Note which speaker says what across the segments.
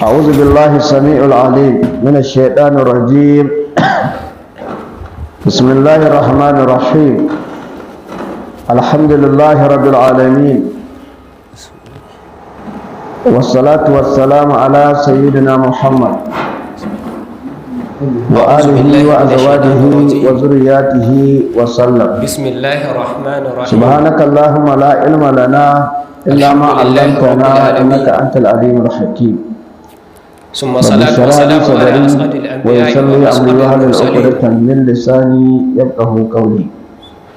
Speaker 1: أعوذ بالله السميع العليم من الشيطان الرجيم. بسم الله الرحمن الرحيم. الحمد لله رب العالمين، والصلاة والسلام على سيدنا محمد وآله وأزواجه وذرياته وسلم.
Speaker 2: بسم الله الرحمن الرحيم.
Speaker 1: سبحانك اللهم لا علم لنا إلا ما علمتنا إنك أنت العليم الحكيم.
Speaker 2: ثم صلاة وسلام على أسعد الأنبياء
Speaker 1: ويسر لي أمري
Speaker 2: وأصحاب
Speaker 1: واحلل
Speaker 2: المرسلين
Speaker 1: عقدة من لساني يفقهوا قولي.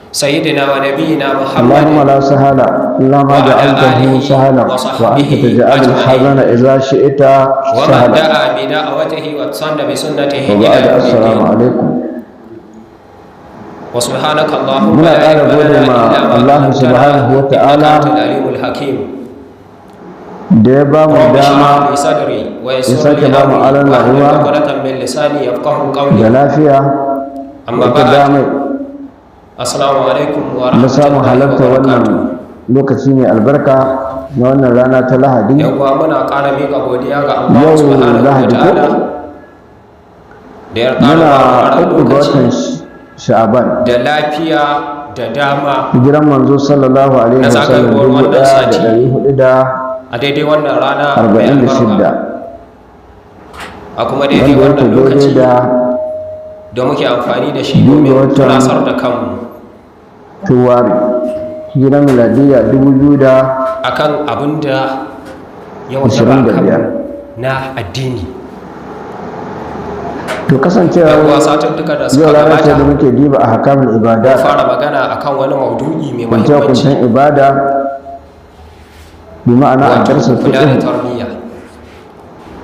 Speaker 2: سيدنا ونبينا
Speaker 1: اللهم
Speaker 2: محمد
Speaker 1: لا سهل إلا ما
Speaker 2: وعلى
Speaker 1: جعلته
Speaker 2: آله
Speaker 1: سهلا،
Speaker 2: وصحبه
Speaker 1: وأنت تجعل
Speaker 2: أجمعين.
Speaker 1: الحزن إذا شئت
Speaker 2: ومن
Speaker 1: سهلا.
Speaker 2: دعا بدعوته واتصن بسنته إلى
Speaker 1: وبعد
Speaker 2: يوم
Speaker 1: السلام
Speaker 2: الدين.
Speaker 1: عليكم.
Speaker 2: وسبحانك اللهم
Speaker 1: muna
Speaker 2: لا
Speaker 1: ƙara
Speaker 2: علم
Speaker 1: gode
Speaker 2: لنا
Speaker 1: ma
Speaker 2: إلا ما
Speaker 1: Allah
Speaker 2: علمتنا
Speaker 1: subhanahu wa
Speaker 2: إنك
Speaker 1: ta'ala
Speaker 2: أنت العليم الحكيم.
Speaker 1: da ya ba mu
Speaker 2: رب اشرح
Speaker 1: dama
Speaker 2: لي صدري ويسر
Speaker 1: sake
Speaker 2: لي
Speaker 1: ba mu
Speaker 2: أمري
Speaker 1: aron
Speaker 2: واحلل
Speaker 1: rayuwa
Speaker 2: عقدة من لساني يفقهوا
Speaker 1: da
Speaker 2: قولي.
Speaker 1: lafiya
Speaker 2: أما
Speaker 1: da ta
Speaker 2: بعد
Speaker 1: damai
Speaker 2: السلام عليكم
Speaker 1: na
Speaker 2: ورحمة
Speaker 1: samun
Speaker 2: الله
Speaker 1: halarta wannan
Speaker 2: وبركاته.
Speaker 1: lokaci mai albarka na wannan rana ta Lahadi.
Speaker 2: yan uwa muna ƙara miƙa godiya ga Allah
Speaker 1: Yau
Speaker 2: subhanahu wa
Speaker 1: Lahadi ko?
Speaker 2: ta'ala da ya ƙara
Speaker 1: Muna
Speaker 2: ba mu
Speaker 1: uku ga watan
Speaker 2: lokaci
Speaker 1: Sha'aban.
Speaker 2: da lafiya da dama
Speaker 1: Hijiran manzo sallallahu alaihi
Speaker 2: Na
Speaker 1: wasallam
Speaker 2: zagayowar wannan sati.
Speaker 1: 1446
Speaker 2: a daidai wannan rana mai albarka a kuma daidai
Speaker 1: wanda yake
Speaker 2: wannan
Speaker 1: daidai
Speaker 2: lokaci
Speaker 1: da
Speaker 2: da muke amfani da shi
Speaker 1: biyu ga
Speaker 2: domin
Speaker 1: watan
Speaker 2: tunasar da kanmu
Speaker 1: Tuwari. Hijiran miladiyya 2000
Speaker 2: akan abin da ya wajaba a
Speaker 1: 25.
Speaker 2: kanmu na addini.
Speaker 1: to kasancewa
Speaker 2: yan uwa satuttuka da
Speaker 1: yau
Speaker 2: suka
Speaker 1: rana ce da
Speaker 2: gabata
Speaker 1: muke diba a hakamin
Speaker 2: mun
Speaker 1: ibada,
Speaker 2: fara magana akan wani maudu'i mai
Speaker 1: kunce
Speaker 2: muhimmanci
Speaker 1: ibada, bi ma'ana a
Speaker 2: wato
Speaker 1: darsul
Speaker 2: kula da
Speaker 1: fiqh.
Speaker 2: tarbiyya,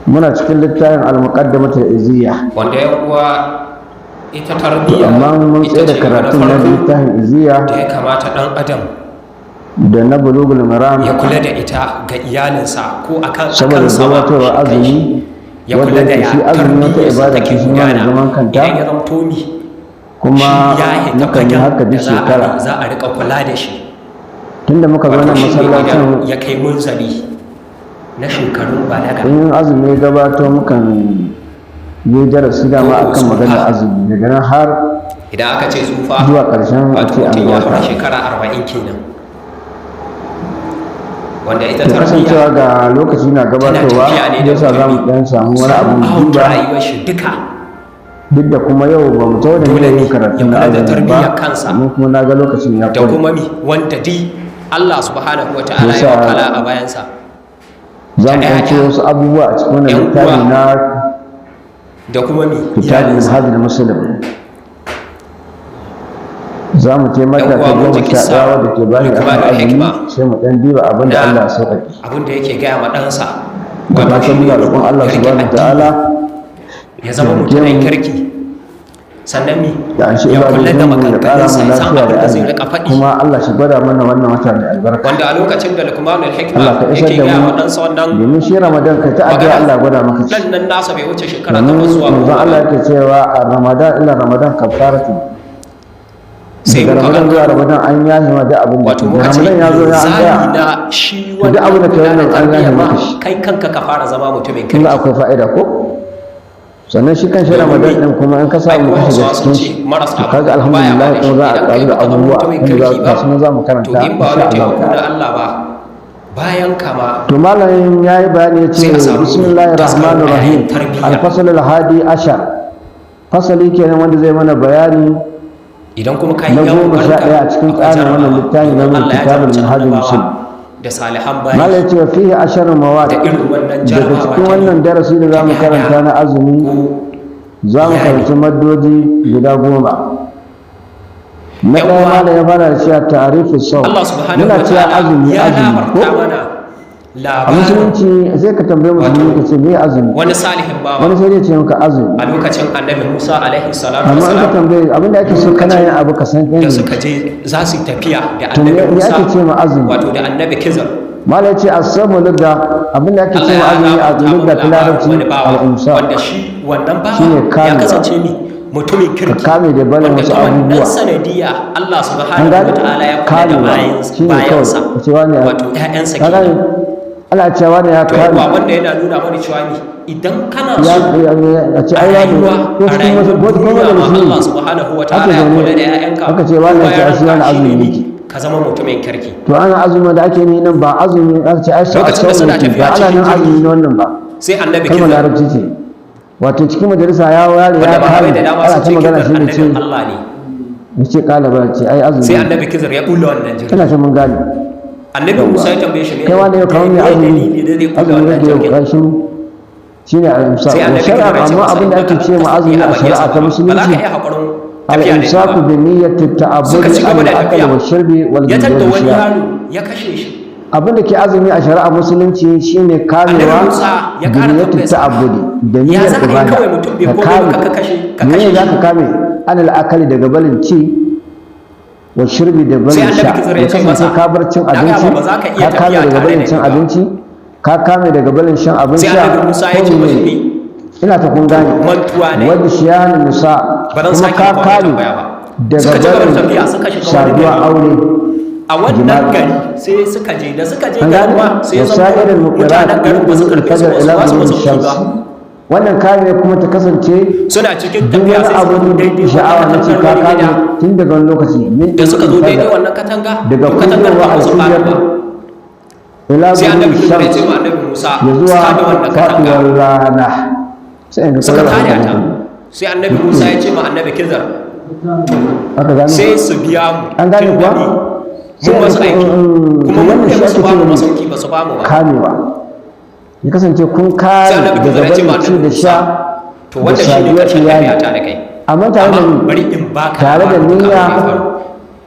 Speaker 1: Muna cikin littafin al-muqaddamatul izziya,
Speaker 2: wanda yan uwa ita tarbiyya
Speaker 1: amma mun
Speaker 2: ita
Speaker 1: tsaye da
Speaker 2: ce
Speaker 1: karatun na
Speaker 2: farko
Speaker 1: littafin izziya
Speaker 2: da ya kamata dan adam
Speaker 1: da na bulugul maram
Speaker 2: ya kula da ita ga iyalinsa ko akan
Speaker 1: saboda
Speaker 2: sama
Speaker 1: gabatarwa azumi,
Speaker 2: ya
Speaker 1: wanda
Speaker 2: kula da
Speaker 1: yake
Speaker 2: ya
Speaker 1: shi azumi wata
Speaker 2: tarbiyyarsa
Speaker 1: ibada
Speaker 2: take
Speaker 1: ce shi ma mai
Speaker 2: gudana
Speaker 1: zaman kanta,
Speaker 2: idan ya zamto mi
Speaker 1: kuma
Speaker 2: shi ya hita
Speaker 1: mukan yi
Speaker 2: fagen
Speaker 1: haka
Speaker 2: da
Speaker 1: duk shekara.
Speaker 2: za a rika kula da shi
Speaker 1: Tunda muka zo nan
Speaker 2: wato shi ne
Speaker 1: masallacin
Speaker 2: idan ya kai munzali na shekarun balaga
Speaker 1: in azumi ya gabato mukan yi darasi dama akan maganar azumi daga nan har
Speaker 2: idan aka ce tsufa
Speaker 1: zuwa ƙarshen
Speaker 2: wato
Speaker 1: ce an
Speaker 2: mutum ya
Speaker 1: ga
Speaker 2: fara
Speaker 1: wata.
Speaker 2: shekara 40 kenan wanda ita
Speaker 1: To
Speaker 2: tarbiyya
Speaker 1: kasancewa ga lokaci na gabatowa
Speaker 2: tafiya ne da
Speaker 1: yasa za mu ɗan samu wani abun
Speaker 2: out
Speaker 1: duba,
Speaker 2: rayuwar shi duka
Speaker 1: duk da kuma yau ba mu tawo da
Speaker 2: Dole
Speaker 1: niyyar
Speaker 2: ne
Speaker 1: yin karatu
Speaker 2: ya
Speaker 1: na
Speaker 2: kula da
Speaker 1: azumi
Speaker 2: tarbiyyar
Speaker 1: ba,
Speaker 2: kansa.
Speaker 1: amma kuma na ga lokacin ya
Speaker 2: da
Speaker 1: kware.
Speaker 2: kuma mi wanda dai Allah subhanahu wa ta'ala ya
Speaker 1: Yasa
Speaker 2: wakala a bayansa
Speaker 1: za mu
Speaker 2: da
Speaker 1: ɗauki
Speaker 2: ƴaƴa,
Speaker 1: wasu abubuwa a cikin wannan
Speaker 2: ƴan
Speaker 1: littafi
Speaker 2: uwa,
Speaker 1: na
Speaker 2: da kuma mi
Speaker 1: kitabin
Speaker 2: iyalinsa.
Speaker 1: hajji muslim. Za mu taimaka
Speaker 2: Ƴan uwa,
Speaker 1: ta
Speaker 2: mun
Speaker 1: goma
Speaker 2: ji
Speaker 1: sha
Speaker 2: kissa
Speaker 1: ɗaya wadda ke bani
Speaker 2: Luqman
Speaker 1: akan
Speaker 2: al-Hikma.
Speaker 1: azumi, sai mu ɗan diba abin da
Speaker 2: Na
Speaker 1: Allah ya sauƙaƙe.
Speaker 2: abin da yake gaya ma ɗansa
Speaker 1: Da
Speaker 2: wato
Speaker 1: fatan
Speaker 2: shi
Speaker 1: muna
Speaker 2: ne
Speaker 1: roƙon Allah
Speaker 2: ya rike
Speaker 1: subhanahu wa
Speaker 2: addini,
Speaker 1: ta'ala
Speaker 2: ya zama
Speaker 1: ya
Speaker 2: mutumin
Speaker 1: rike mu,
Speaker 2: kirki sannan mi
Speaker 1: da an shi
Speaker 2: ya kula da
Speaker 1: ibadojin mu ya ƙara
Speaker 2: maganganunsa
Speaker 1: mu
Speaker 2: ya san
Speaker 1: lafiya
Speaker 2: abin
Speaker 1: da
Speaker 2: da zai
Speaker 1: arziki,
Speaker 2: rika faɗi
Speaker 1: kuma Allah shi gwada mana wannan wata mai albarka.
Speaker 2: wanda a lokacin da Luqman al-Hikma
Speaker 1: Allah ka isar
Speaker 2: yake
Speaker 1: da
Speaker 2: gaya
Speaker 1: mu
Speaker 2: wa ɗansa wannan
Speaker 1: domin shi Ramadan kai ta addu'a Allah ya gwada maka
Speaker 2: ɗan
Speaker 1: shi.
Speaker 2: nan nasa bai wuce shekara
Speaker 1: Domin
Speaker 2: 8 zuwa
Speaker 1: manzon
Speaker 2: 10
Speaker 1: Allah
Speaker 2: ba
Speaker 1: yake cewa a Ramadan ila Ramadan kafaratu.
Speaker 2: sai
Speaker 1: Daga
Speaker 2: muka
Speaker 1: Ramadan
Speaker 2: ga
Speaker 1: zuwa Ramadan an yahi ma da abin da
Speaker 2: wato
Speaker 1: da
Speaker 2: muka ce
Speaker 1: Ramadan ya zo ya an
Speaker 2: zani
Speaker 1: tsaya.
Speaker 2: na shi
Speaker 1: To duk abin da kai
Speaker 2: wannan
Speaker 1: wannan an
Speaker 2: tarbiyya
Speaker 1: yahi
Speaker 2: ma
Speaker 1: maka shi.
Speaker 2: kai kanka ka fara zama mutumin
Speaker 1: Kun ga
Speaker 2: kirki
Speaker 1: akwai fa'ida ko? Sannan shi kan shi Ramadan din kuma in ka samu ka shiga cikin shi. To kaga alhamdulillah kuma za a ƙaru da abubuwa wanda ga su za mu
Speaker 2: to
Speaker 1: karanta
Speaker 2: in ba
Speaker 1: insha
Speaker 2: wani
Speaker 1: Allah
Speaker 2: taimako
Speaker 1: ta'ala.
Speaker 2: na Allah ba bayan kama
Speaker 1: To malamin ya yi bayani ya ce
Speaker 2: Sai a samu
Speaker 1: bismillahir rahmanir rahim
Speaker 2: tarbiyya.
Speaker 1: al-fasl al-hadi ashar, fasali kenan wanda zai mana bayani
Speaker 2: idan kuma ka yi
Speaker 1: na
Speaker 2: yawon
Speaker 1: 11 a cikin tsarin wannan littafi na mai kitabul minhajul muslim.
Speaker 2: da salihan bayi
Speaker 1: Malam ya ce fihi asharul mawad,
Speaker 2: da irin wannan
Speaker 1: daga
Speaker 2: jarabawa
Speaker 1: cikin wannan darasi da zamu karanta na azumi za mu karanci maddoji guda 10. Na
Speaker 2: Yan
Speaker 1: ɗaya
Speaker 2: uwa,
Speaker 1: malam ya fara da cewa ta'rifus sawm,
Speaker 2: Allah subhanahu
Speaker 1: muna
Speaker 2: wa
Speaker 1: cewa
Speaker 2: ta'ala
Speaker 1: azumi
Speaker 2: ya
Speaker 1: azumi
Speaker 2: labarta
Speaker 1: ko
Speaker 2: mana
Speaker 1: a
Speaker 2: labarin
Speaker 1: musulunci sai ka tambaye musulmi ka ce me azumi,
Speaker 2: wani salihin bawa
Speaker 1: wani sai dai ce maka azumi.
Speaker 2: a lokacin annabi Musa alaihi salatu
Speaker 1: Amma in ka
Speaker 2: wasalam
Speaker 1: tambaye abin da ake so kana yin abu ka san kai
Speaker 2: da
Speaker 1: ne.
Speaker 2: suka je za su yi tafiya da
Speaker 1: To me
Speaker 2: annabi Musa
Speaker 1: ake ce ma azumi?
Speaker 2: wato da annabi Kizar
Speaker 1: Malam ya ce asabu lugga, abin da ake ce ma azumi a lugga ta larabci
Speaker 2: wani bawa
Speaker 1: al-imsa,
Speaker 2: wanda shi wannan
Speaker 1: Shine
Speaker 2: bawa ya
Speaker 1: kamewa.
Speaker 2: kasance ni mutumin kirki
Speaker 1: ka kame da barin
Speaker 2: wanda
Speaker 1: wasu
Speaker 2: ta wannan
Speaker 1: abubuwa.
Speaker 2: sanadiyya Allah
Speaker 1: An
Speaker 2: subhanahu wa
Speaker 1: gane
Speaker 2: ta'ala ya kula da
Speaker 1: kamewa shine
Speaker 2: bayansa
Speaker 1: kawai ka ce wani
Speaker 2: wato ƴaƴansa
Speaker 1: ka gane
Speaker 2: kenan
Speaker 1: ana cewa ne ya
Speaker 2: to
Speaker 1: kame
Speaker 2: yawa wanda yana nuna mana cewa ne idan kana so
Speaker 1: a ce ai
Speaker 2: rayuwa
Speaker 1: ko cikin wasu ko cikin
Speaker 2: duniya
Speaker 1: wani
Speaker 2: ma
Speaker 1: shi
Speaker 2: Allah subhanahu wa ta'ala ya kula da ƴaƴanka
Speaker 1: aka ce wani ya ce a shi wani azumi ne
Speaker 2: ka zama mutumin kirki
Speaker 1: to ana azumi da ake yi nan ba azumi aka ce ai sa
Speaker 2: Lokacin da suna tafiya
Speaker 1: ba ana nan
Speaker 2: cikin
Speaker 1: azumi na wannan ba
Speaker 2: sai annabi
Speaker 1: kalmar
Speaker 2: kizar
Speaker 1: larabci ce wato cikin majalisa ya ware
Speaker 2: wanda
Speaker 1: ya
Speaker 2: ba
Speaker 1: kare
Speaker 2: da dama
Speaker 1: ana
Speaker 2: sun
Speaker 1: ta
Speaker 2: ce
Speaker 1: magana
Speaker 2: kizar
Speaker 1: shi ne ce
Speaker 2: annabin Allah ne
Speaker 1: ya ce kala ba ce ai azumi
Speaker 2: sai
Speaker 1: ne.
Speaker 2: annabi kizar ya bulla wannan jirgin
Speaker 1: ina ta mun gane
Speaker 2: annabi Musa ya tambaye shi
Speaker 1: kai wanda ya kawo mai azumi
Speaker 2: da zai bulla
Speaker 1: azumi
Speaker 2: wannan
Speaker 1: da ya
Speaker 2: jirgin
Speaker 1: kashi shine al-imsak
Speaker 2: sai
Speaker 1: wa
Speaker 2: annabi
Speaker 1: shar'a
Speaker 2: kizar ya ce
Speaker 1: amma
Speaker 2: masa
Speaker 1: abin da ake ce ma azumi a shari'a ta
Speaker 2: ba za
Speaker 1: musulunci
Speaker 2: ka iya hakurin tafiya da
Speaker 1: al-imsaku
Speaker 2: ba
Speaker 1: bi niyyati at-ta'abbud
Speaker 2: suka ci gaba da
Speaker 1: al-akl
Speaker 2: tafiya
Speaker 1: wa shurbi wal
Speaker 2: ya tadda wani
Speaker 1: ghusl
Speaker 2: yaro ya kashe shi
Speaker 1: abin da ke azumi a shari'a musulunci shine kamewa
Speaker 2: Annabi Musa ya
Speaker 1: bi
Speaker 2: ƙara
Speaker 1: niyyati
Speaker 2: tambayarsa,
Speaker 1: ta'abbudi da
Speaker 2: ya
Speaker 1: niyyar
Speaker 2: za ka yi
Speaker 1: ibada
Speaker 2: kawai mutum bai
Speaker 1: ka
Speaker 2: komai
Speaker 1: kame
Speaker 2: ba ka kashe
Speaker 1: me
Speaker 2: shi
Speaker 1: za ka kame anil akali daga balin ci wa shirbi da
Speaker 2: Sai
Speaker 1: balin
Speaker 2: Annabi
Speaker 1: sha
Speaker 2: Kizar ya
Speaker 1: ya
Speaker 2: ce
Speaker 1: kasance
Speaker 2: masa,
Speaker 1: ka bar cin
Speaker 2: "Na gaya
Speaker 1: abinci
Speaker 2: ma ba za ka iya
Speaker 1: ka kame
Speaker 2: tafiya
Speaker 1: daga
Speaker 2: tare
Speaker 1: balin
Speaker 2: da
Speaker 1: cin
Speaker 2: ni ba."
Speaker 1: abinci ka kame daga balin shan abin
Speaker 2: sai
Speaker 1: sha
Speaker 2: annabi Musa ya ce
Speaker 1: ko
Speaker 2: mashi
Speaker 1: mene?
Speaker 2: ne
Speaker 1: ina ta kun gane
Speaker 2: mantuwa ne
Speaker 1: wadda shiyan nisa
Speaker 2: ba zan
Speaker 1: kuma
Speaker 2: sake
Speaker 1: ka
Speaker 2: kawo
Speaker 1: kame
Speaker 2: tambaya ba
Speaker 1: daga
Speaker 2: suka ci gaba da
Speaker 1: balin
Speaker 2: tafiya suka shiga wani
Speaker 1: saduwa
Speaker 2: gari
Speaker 1: aure
Speaker 2: a wannan
Speaker 1: jima'i.
Speaker 2: gari sai suka je da suka je
Speaker 1: an
Speaker 2: garin
Speaker 1: gane
Speaker 2: ma sai ya zama
Speaker 1: wasa'ir al-muqirat
Speaker 2: mutanen garin ba su karfe su
Speaker 1: ila
Speaker 2: ba su
Speaker 1: ghurub
Speaker 2: masu sauki
Speaker 1: shams
Speaker 2: ba
Speaker 1: wannan kame kuma ta kasance
Speaker 2: suna cikin
Speaker 1: duk
Speaker 2: tafiya
Speaker 1: wani
Speaker 2: sai suka zo
Speaker 1: abin
Speaker 2: daidai
Speaker 1: sha'awa na ce ka
Speaker 2: wani
Speaker 1: kame
Speaker 2: gida
Speaker 1: tun daga wani lokaci min
Speaker 2: da suka zo
Speaker 1: ɗin
Speaker 2: daidai
Speaker 1: kaza.
Speaker 2: wannan katanga
Speaker 1: daga
Speaker 2: to katangar
Speaker 1: kullowa
Speaker 2: ba su fara
Speaker 1: alfijir
Speaker 2: ba
Speaker 1: ila
Speaker 2: sai annabi
Speaker 1: ghurub
Speaker 2: Kizar ya
Speaker 1: shams
Speaker 2: ce ma annabi Musa
Speaker 1: ya zuwa
Speaker 2: ta da wannan katanga
Speaker 1: faɗuwar rana sai in ga
Speaker 2: suka
Speaker 1: kawai
Speaker 2: kare
Speaker 1: aka
Speaker 2: ta
Speaker 1: gano.
Speaker 2: sai annabi Musa ya ce ma annabi Kizar
Speaker 1: aka gano
Speaker 2: sai su biya mu
Speaker 1: an gane
Speaker 2: tun
Speaker 1: kuwa
Speaker 2: da ni
Speaker 1: sai
Speaker 2: mun masu aiki kuma mun
Speaker 1: wannan
Speaker 2: ne
Speaker 1: shi
Speaker 2: musu
Speaker 1: ake
Speaker 2: ba mu
Speaker 1: ce
Speaker 2: masauki ba su ba mu ba
Speaker 1: kamewa ya kasance kun kare
Speaker 2: sai annabi
Speaker 1: daga
Speaker 2: Kizar ya ce ma
Speaker 1: barin ci
Speaker 2: annabi
Speaker 1: da sha
Speaker 2: Musa to wanda shi ne
Speaker 1: saduwar
Speaker 2: ƙarshen
Speaker 1: iyali.
Speaker 2: tafiya ta da kai
Speaker 1: amma tare da
Speaker 2: amma
Speaker 1: ni
Speaker 2: bari in baka
Speaker 1: tare da
Speaker 2: labarin
Speaker 1: niyya
Speaker 2: abin da ya faru.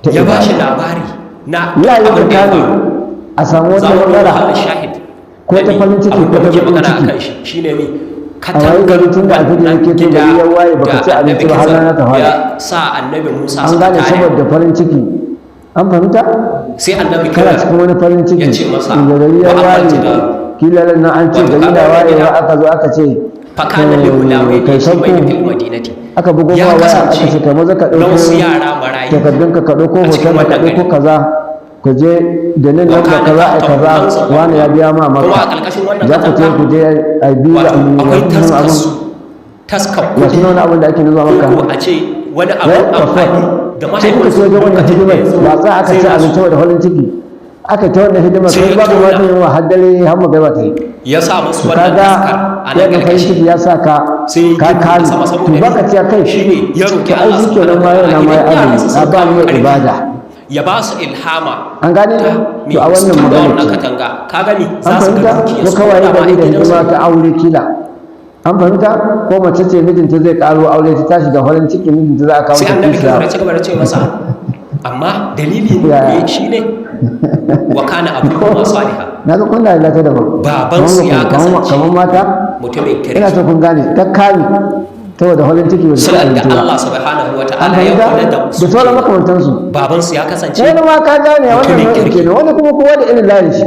Speaker 1: ta
Speaker 2: ya ba shi
Speaker 1: ibada.
Speaker 2: labari na
Speaker 1: ya yi
Speaker 2: abin da ya
Speaker 1: kame
Speaker 2: faru
Speaker 1: a samu
Speaker 2: za
Speaker 1: wata
Speaker 2: mu ɗora
Speaker 1: matsala
Speaker 2: halin shahid
Speaker 1: ko ta farin ciki
Speaker 2: abin
Speaker 1: ko
Speaker 2: da
Speaker 1: ta
Speaker 2: muke
Speaker 1: baƙin
Speaker 2: magana a
Speaker 1: ciki
Speaker 2: kan shi shine ne
Speaker 1: a wayi gari tun da alfijir yake to gari ya waye baka ci abinci ba har rana ta fara
Speaker 2: ya sa annabi Musa
Speaker 1: an
Speaker 2: su
Speaker 1: gane
Speaker 2: tare
Speaker 1: saboda farin ciki an fahimta
Speaker 2: sai annabi
Speaker 1: kana cikin wani farin ciki
Speaker 2: ya ce masa
Speaker 1: da gari ya
Speaker 2: wa amma
Speaker 1: waye
Speaker 2: jida
Speaker 1: kila na an ce
Speaker 2: Wato
Speaker 1: gari
Speaker 2: kaga
Speaker 1: da
Speaker 2: wani
Speaker 1: wayewa
Speaker 2: gida-
Speaker 1: aka zo aka ce
Speaker 2: fakana li gulawai
Speaker 1: kai
Speaker 2: ne shi mai
Speaker 1: sauko
Speaker 2: fil madinati
Speaker 1: aka bugo
Speaker 2: ya
Speaker 1: ma waya aka
Speaker 2: kasance
Speaker 1: ce kai maza ka
Speaker 2: na wasu
Speaker 1: ɗauko
Speaker 2: yara marayu
Speaker 1: takardunka ka ɗauko
Speaker 2: a cikin
Speaker 1: hoton ka
Speaker 2: wannan
Speaker 1: ɗauko
Speaker 2: gari.
Speaker 1: kaza ka je da nan nan da kaza a kaza wani ya biya ma
Speaker 2: kuma a
Speaker 1: maka
Speaker 2: ƙarƙashin wannan
Speaker 1: za ku je
Speaker 2: katanga
Speaker 1: ku je a biyu
Speaker 2: wato akwai
Speaker 1: abin
Speaker 2: taskar
Speaker 1: ya suna wani abin da ake nuna maka
Speaker 2: ko a ce wani
Speaker 1: ya
Speaker 2: abin
Speaker 1: kwafa
Speaker 2: amfani da
Speaker 1: sai kuka ce
Speaker 2: mahaifinsu
Speaker 1: ga wannan hidimar ba za aka ci abinci da farin ciki aka ta wannan hidimar
Speaker 2: Sai
Speaker 1: sai
Speaker 2: ya
Speaker 1: ba ku
Speaker 2: tona.
Speaker 1: wata yawa har dare har mu gaba ta yi
Speaker 2: ya sa musu
Speaker 1: to
Speaker 2: wannan
Speaker 1: kaga
Speaker 2: taskar a
Speaker 1: ya
Speaker 2: nan
Speaker 1: ga farin ciki
Speaker 2: ƙarƙashi
Speaker 1: ya sa ka
Speaker 2: sai
Speaker 1: ka
Speaker 2: ya gina
Speaker 1: kame
Speaker 2: sama
Speaker 1: to
Speaker 2: saboda
Speaker 1: baka ce kai
Speaker 2: shine ya roki
Speaker 1: to ai
Speaker 2: Allah
Speaker 1: shi kenan ma yau na ma ya
Speaker 2: idan
Speaker 1: azumi
Speaker 2: yaransa
Speaker 1: a
Speaker 2: sun
Speaker 1: ba
Speaker 2: kawo
Speaker 1: mu
Speaker 2: ƙarfi,
Speaker 1: ibada
Speaker 2: ya ba su ilhama
Speaker 1: an gane
Speaker 2: ta
Speaker 1: to a wannan
Speaker 2: da
Speaker 1: magana
Speaker 2: wannan
Speaker 1: ce
Speaker 2: katanga ka gani
Speaker 1: an
Speaker 2: za su ga
Speaker 1: fahimta
Speaker 2: dukiyar
Speaker 1: ko
Speaker 2: su
Speaker 1: kawai
Speaker 2: da
Speaker 1: da
Speaker 2: ma
Speaker 1: da
Speaker 2: gidansu
Speaker 1: hidima ta aure kila an fahimta ko mace ce mijinta zai karo aure ta tashi da farin ciki mijinta za a kawo
Speaker 2: sai
Speaker 1: ta
Speaker 2: annabi
Speaker 1: kishiya
Speaker 2: ya ci gaba da ce masa amma dalili
Speaker 1: Yaya?
Speaker 2: ne shi ne wa kana abubuwa saliha
Speaker 1: na ga kun da lalata daban
Speaker 2: Babansu ya kasance
Speaker 1: kamar mata
Speaker 2: mutumin
Speaker 1: ina
Speaker 2: kirki
Speaker 1: so kun gane ta kame saboda farin ciki ba
Speaker 2: sunan da
Speaker 1: abinci ba
Speaker 2: Allah subhanahu wa
Speaker 1: an
Speaker 2: ta'ala ya
Speaker 1: fahimta
Speaker 2: kula da
Speaker 1: da
Speaker 2: su
Speaker 1: sauran makamantansu
Speaker 2: babansu ya kasance
Speaker 1: wani ma ka gane wannan
Speaker 2: mutumin
Speaker 1: nau'in
Speaker 2: kirki.
Speaker 1: kenan wani kuma kowa da irin layin shi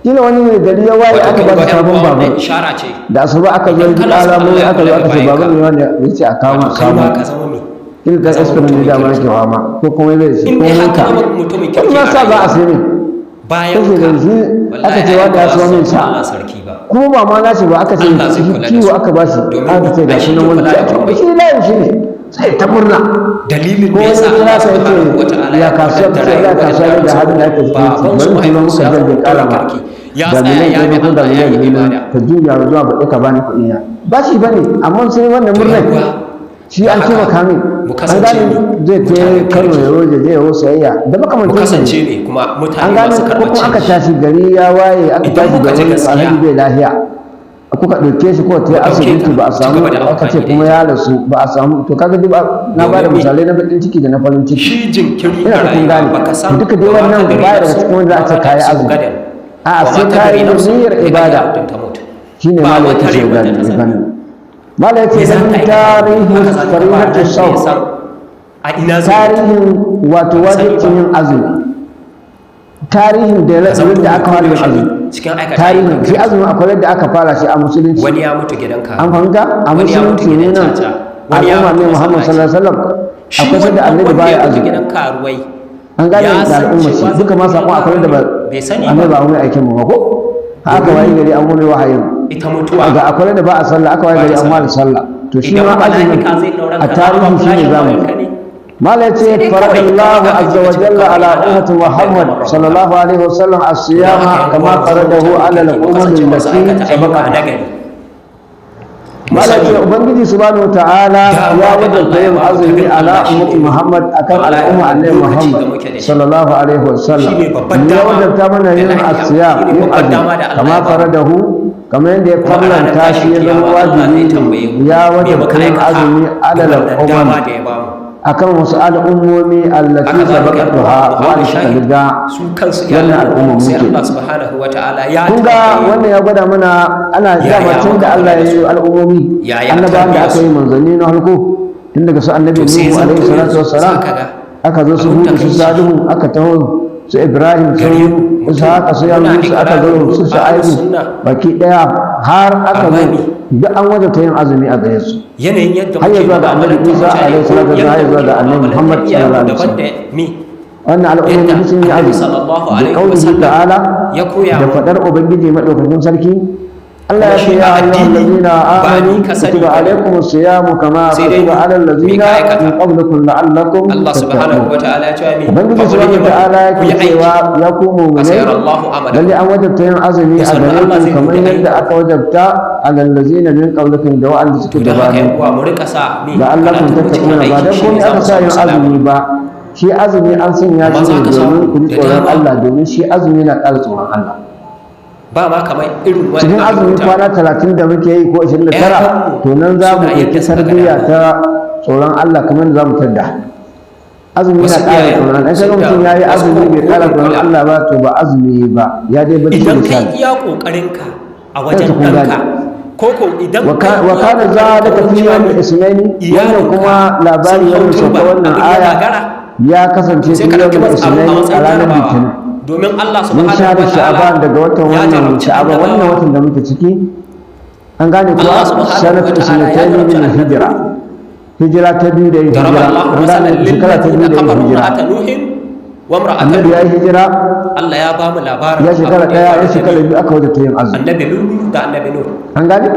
Speaker 1: kila wani mai gari ya waye
Speaker 2: wato
Speaker 1: aka ba
Speaker 2: kun
Speaker 1: shi
Speaker 2: ga
Speaker 1: sabon
Speaker 2: wannan
Speaker 1: baban
Speaker 2: ishara ce
Speaker 1: da asuba aka zo
Speaker 2: Idan
Speaker 1: yi
Speaker 2: kana son
Speaker 1: alamomi
Speaker 2: Allah ya
Speaker 1: aka zo
Speaker 2: kula da
Speaker 1: aka ce
Speaker 2: bayanka.
Speaker 1: baban ne wanda ya ce a kawo
Speaker 2: wato kai ma
Speaker 1: samu
Speaker 2: ka zama me
Speaker 1: kila da
Speaker 2: ka zama
Speaker 1: esperon ne
Speaker 2: mutumin
Speaker 1: da ma
Speaker 2: kirki.
Speaker 1: yake fama ko kuma bai da shi
Speaker 2: in
Speaker 1: ko
Speaker 2: dai
Speaker 1: wanka
Speaker 2: haka zama mutumin
Speaker 1: wani
Speaker 2: kirki
Speaker 1: ma
Speaker 2: a
Speaker 1: sa za a
Speaker 2: rayuwa
Speaker 1: sai ne
Speaker 2: bayan
Speaker 1: kake da shi aka ce wanda ya suwa min sa
Speaker 2: Allah sarki ba
Speaker 1: kuma ba ma nashi ba aka ce
Speaker 2: Allah zai kula da
Speaker 1: kiwo
Speaker 2: su.
Speaker 1: aka ba shi
Speaker 2: Domin
Speaker 1: aka ce ga
Speaker 2: ai
Speaker 1: shi
Speaker 2: shi
Speaker 1: nan
Speaker 2: ke
Speaker 1: wani
Speaker 2: kula da komai.
Speaker 1: shi layin shi ne sai ta murna
Speaker 2: dalilin
Speaker 1: ko
Speaker 2: da
Speaker 1: wani
Speaker 2: yasa
Speaker 1: kira
Speaker 2: Allah
Speaker 1: ka
Speaker 2: subhanahu wa
Speaker 1: yace
Speaker 2: ta'ala
Speaker 1: ya kasuwa
Speaker 2: kaddara
Speaker 1: ce ya
Speaker 2: rayuwar
Speaker 1: kasuwa da
Speaker 2: da
Speaker 1: halin da ake ciki
Speaker 2: baban su
Speaker 1: bari ku
Speaker 2: mahaifinsu
Speaker 1: muka
Speaker 2: ya
Speaker 1: zai
Speaker 2: zama
Speaker 1: kara
Speaker 2: mutumin
Speaker 1: ma
Speaker 2: kirki ya
Speaker 1: da
Speaker 2: tsaya ya
Speaker 1: miliyan
Speaker 2: bi
Speaker 1: ɗaya ko da
Speaker 2: Allah ya
Speaker 1: miliyan
Speaker 2: yi
Speaker 1: biyu
Speaker 2: ibada
Speaker 1: ka juya zuwa baɗi ka bani kuɗi na ba shi bane amma sai wannan murnar shi an
Speaker 2: haka
Speaker 1: taimaka min
Speaker 2: mu
Speaker 1: an
Speaker 2: kasance
Speaker 1: gane zai
Speaker 2: mutanen
Speaker 1: ta kano
Speaker 2: kirki.
Speaker 1: ya roje zai yawo sayayya da
Speaker 2: mu
Speaker 1: makamantan
Speaker 2: kasance ne kuma
Speaker 1: an
Speaker 2: mutane
Speaker 1: gane
Speaker 2: masu
Speaker 1: ko
Speaker 2: karɓar
Speaker 1: kuma aka
Speaker 2: canji
Speaker 1: tashi gari ya waye aka
Speaker 2: Idan
Speaker 1: tashi
Speaker 2: muka
Speaker 1: da
Speaker 2: ji
Speaker 1: wani
Speaker 2: gaskiya,
Speaker 1: alhaji bai lafiya kuka ɗauke shi ko ta yi
Speaker 2: ɗauke
Speaker 1: asibiti
Speaker 2: ta,
Speaker 1: ba a
Speaker 2: ci
Speaker 1: samu
Speaker 2: gaba da
Speaker 1: aka ce
Speaker 2: amfani da
Speaker 1: kuma
Speaker 2: ita.
Speaker 1: ya rasu ba a samu to kaga duk na ba da
Speaker 2: Domin me?
Speaker 1: misalai na baƙin ciki da na farin ciki
Speaker 2: shi jinkiri
Speaker 1: ina
Speaker 2: a
Speaker 1: da kun
Speaker 2: rayuwa
Speaker 1: gane
Speaker 2: baka san
Speaker 1: duka dai
Speaker 2: wa ma
Speaker 1: wannan
Speaker 2: tadri
Speaker 1: baya daga
Speaker 2: nafsun
Speaker 1: cikin wanda za a ce
Speaker 2: ma
Speaker 1: kayi
Speaker 2: tafsiru
Speaker 1: azumi
Speaker 2: gadan.
Speaker 1: a
Speaker 2: Wa ma
Speaker 1: sai
Speaker 2: tadri
Speaker 1: kayi
Speaker 2: nafsun
Speaker 1: niyyar
Speaker 2: bi ayyi
Speaker 1: ibada
Speaker 2: ardin tamut.
Speaker 1: shine
Speaker 2: Ba
Speaker 1: malai
Speaker 2: wata
Speaker 1: yake
Speaker 2: rai
Speaker 1: ce
Speaker 2: wadda ta
Speaker 1: gani
Speaker 2: sani.
Speaker 1: malai yake
Speaker 2: Me za
Speaker 1: nan
Speaker 2: ta yi?
Speaker 1: tarihin
Speaker 2: Haka zalika ba
Speaker 1: farihatu
Speaker 2: wanda ya
Speaker 1: sau
Speaker 2: san a ina zai
Speaker 1: tarihin wato wajibcin yin azumi tarihin da
Speaker 2: zama
Speaker 1: da aka fara yin azumi
Speaker 2: cikin aikata
Speaker 1: tarihin
Speaker 2: ayyukan
Speaker 1: shi azumi akwai yadda aka fara shi a musulunci
Speaker 2: wani ya mutu gidan ka
Speaker 1: an fahimta a
Speaker 2: wani ya mutu
Speaker 1: musulunci ne
Speaker 2: gidan
Speaker 1: nan
Speaker 2: caca wani ya
Speaker 1: al'umma
Speaker 2: mutu
Speaker 1: ne muhammad
Speaker 2: masallaci.
Speaker 1: sallallahu alaihi wasallam
Speaker 2: shi
Speaker 1: akwai sanda annabi
Speaker 2: wanda
Speaker 1: baya
Speaker 2: ya mutu
Speaker 1: azumi
Speaker 2: gidan karuwai
Speaker 1: an gane
Speaker 2: ya
Speaker 1: da
Speaker 2: san
Speaker 1: al'umma
Speaker 2: cewa
Speaker 1: shi duka ma sakon akwai da ba
Speaker 2: bai sani
Speaker 1: annabi
Speaker 2: ba
Speaker 1: ba mai aikin mu ba ko haka waye gari an wani wahayin
Speaker 2: ita mutuwa
Speaker 1: ga akwai da ba a sallah aka waye gari an wani sallah to shi ma azumi a tarihi shi ne zamu mala yace faradallahu azza wa jalla ala ummati muhammad sallallahu alaihi wasallam as-siyama kama faradahu ala al-ummati allati sabaqat mala yace ubangiji subhanahu wa ta'ala ya wajaba yin azumi ala ummati muhammad akan al'umma annabi muhammad sallallahu alaihi wasallam ya wajabta mana yin as-siyam yin azumi kama faradahu kamar yadda ya farlanta shi ya zama wajibi ya wajabta yin azumi ala al-ummati akan wasu al'ummomi allati sabaqatuha wa suka riga wannan al'ummomi ke kun ga wannan ya gwada mana ana dama tun da Allah ya yi al'ummomi annabawan da aka yi manzanni na harko tun daga su annabi Nuhu alaihi salatu wassalam aka zo su Hudu su Salihu aka taho su Ibrahim su Ishaq su Yunus aka zo su Shu'aibu baki daya har aka zo duk an wajabta yin azumi a gare su
Speaker 2: yanayin yadda
Speaker 1: har yanzu da annabi Isa alaihi salatu wasallam har yanzu da annabi Muhammad sallallahu alaihi wasallam wannan al'umma sun yi azumi da kaulihi ta'ala da fadar ubangiji madaukakin sarki Allah ya ce ya ayyuhal ladina amanu kutiba alaykumus siyamu kama kutiba alal ladina min qablikum la'allakum
Speaker 2: Allah subhanahu wa ta'ala ya ce
Speaker 1: ubangiji subhanahu wa ta'ala yake cewa ya ku mu'minai lalle an wajabta yin azumi a gare ku kamar yadda aka wajabta alal ladina min qablikum da wa'anda suke gabanin la'allakum tattaquna ba dan komai aka sa yin azumi ba shi azumi an sanya shi ne domin ku ji tsoron Allah domin shi azumi na ƙara tsoron Allah
Speaker 2: ba ma kamar irin wani
Speaker 1: cikin azumi kwana 30 da muke yi ko 29 to nan za mu ɗauki tarbiyya ta tsoron Allah kamar za mu tadda azumi na ƙara tsoron Allah sai mutum ya yi azumi bai ƙara tsoron Allah ba to ba azumi ba ya dai bacci da
Speaker 2: idan kai iya ƙoƙarinka a wajen ɗanka koko idan
Speaker 1: wa kana zalika fi yawmi isnaini wannan kuma labari wannan sauka wannan aya ya kasance fi yawmi isnaini a ranar litinin
Speaker 2: domin Allah
Speaker 1: mun
Speaker 2: subhanahu wa
Speaker 1: sha'aban daga watan wannan sha'aban wannan watan da muke ciki an gane kuwa sanatu isnatayn min hijira ta biyu da hijira an gane shekara ta biyu da hijira annabi ya yi hijira
Speaker 2: Allah ya ba mu labarin
Speaker 1: ya shekara daya ya shekara biyu aka wajata yin azumi
Speaker 2: annabi Nuhu da annabi Nuh
Speaker 1: an gane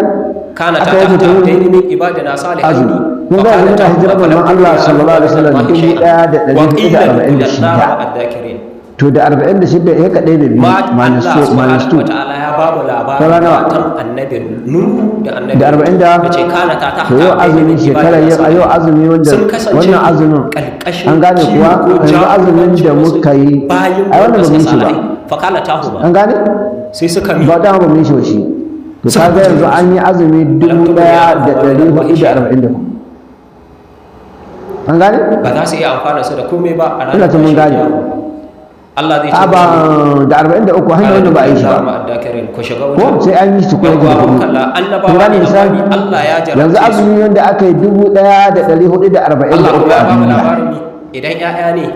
Speaker 2: kana ta tahta min ibadina salihin
Speaker 1: kun ga yanzu muna hijira manzon Allah sallallahu alaihi wasallam 1446 to da 46 ya kaɗai da biyu minus 2
Speaker 2: ta'ala ya ba mu labarin matan annabi Nuhu da annabi
Speaker 1: da 40 da
Speaker 2: ce kana ta tahta
Speaker 1: to yau azumi shekara yau azumi wanda wannan azumin an gane kuwa yanzu azumin da muka yi ai wannan ba mun shi ba
Speaker 2: fakala tahu ba
Speaker 1: an gane
Speaker 2: sai suka mi
Speaker 1: ba da ba mun shi ba shi to kaga yanzu an yi azumi 1444 an gane
Speaker 2: ba za su iya amfana su da komai ba a
Speaker 1: ina ta mun gane
Speaker 2: Allah zai
Speaker 1: ce ba da 43 hanyar wanda ba a yi shi ba ko sai an yi su kuma da kuɗi kun gane misali yanzu azumi wanda aka yi 1443 a duniya
Speaker 2: idan ƴaƴa ne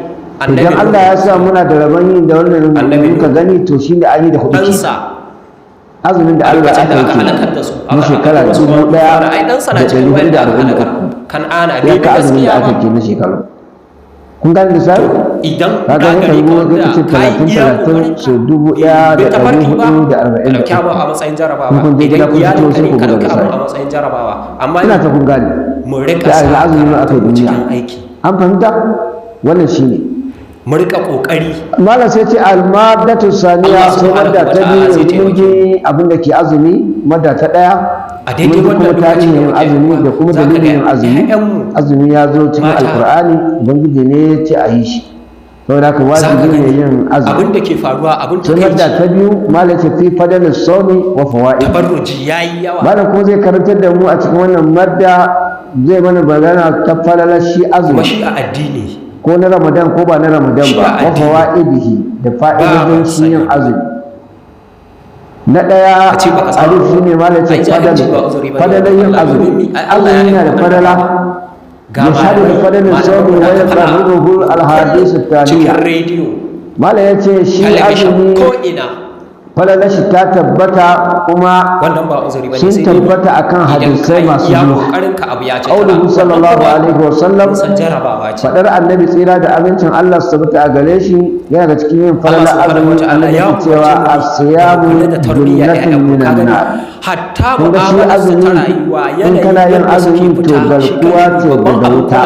Speaker 1: idan Allah ya sa muna da rabon yin da wannan muka gani to shi da an yi da hudu ce azumin da Allah aka yi na shekara 1443
Speaker 2: kan'ana
Speaker 1: ya ka azumin da aka ke na shekaru kun gane lissafi
Speaker 2: idan
Speaker 1: ka ga muka yi wani ce 30 so 1443
Speaker 2: a matsayin jarabawa
Speaker 1: kun je gida kun fito sai ku buga lissafi
Speaker 2: a matsayin jarabawa amma
Speaker 1: ina ta kun gane
Speaker 2: mu rika
Speaker 1: da azumin aka yi duniya an fahimta wannan shine
Speaker 2: mu rika kokari
Speaker 1: malam sai ce almadatu saniya sai madda ta biyu mun ji abin da ke azumi madda ta daya
Speaker 2: a daidai
Speaker 1: kuma tarihin yin azumi da kuma dalilin yin azumi azumi ya zo cikin alkur'ani ubangiji ne ya ce a yi shi saboda haka wajibi ne yin azumi
Speaker 2: abin da ke faruwa abin da
Speaker 1: sai madda ta biyu malam ce fi fadalin sawmi wa fawaid
Speaker 2: tabarruji yayi yawa
Speaker 1: malam kuma zai karantar da mu a cikin wannan madda zai mana magana ta falalar shi azumi
Speaker 2: kuma shi a addini
Speaker 1: ko na ramadan ko ba na ramadan ba wa fawaidihi da fa'idodin shi yin azumi na ɗaya alif shi ne ma da ce fadalar yin azumi azumi yana da fadala ya shaɗu da fadalin sauri wa ya ƙarruhu alhadisu taliya mala ya ce shi azumi falalar shi ta tabbata kuma
Speaker 2: wannan ba uzuri bane
Speaker 1: sun tabbata akan hadisai masu zuwa. Qauluhu sallallahu alaihi wasallam, fadar annabi tsira da abincin Allah su tabbata a gare shi yana da cikin yin falalar azumi. Allah ya cewa as-siyamu junnatun minan nar.
Speaker 2: Hatta
Speaker 1: kun ga shi azumi in kana yin azumi to garkuwa ce daga wuta.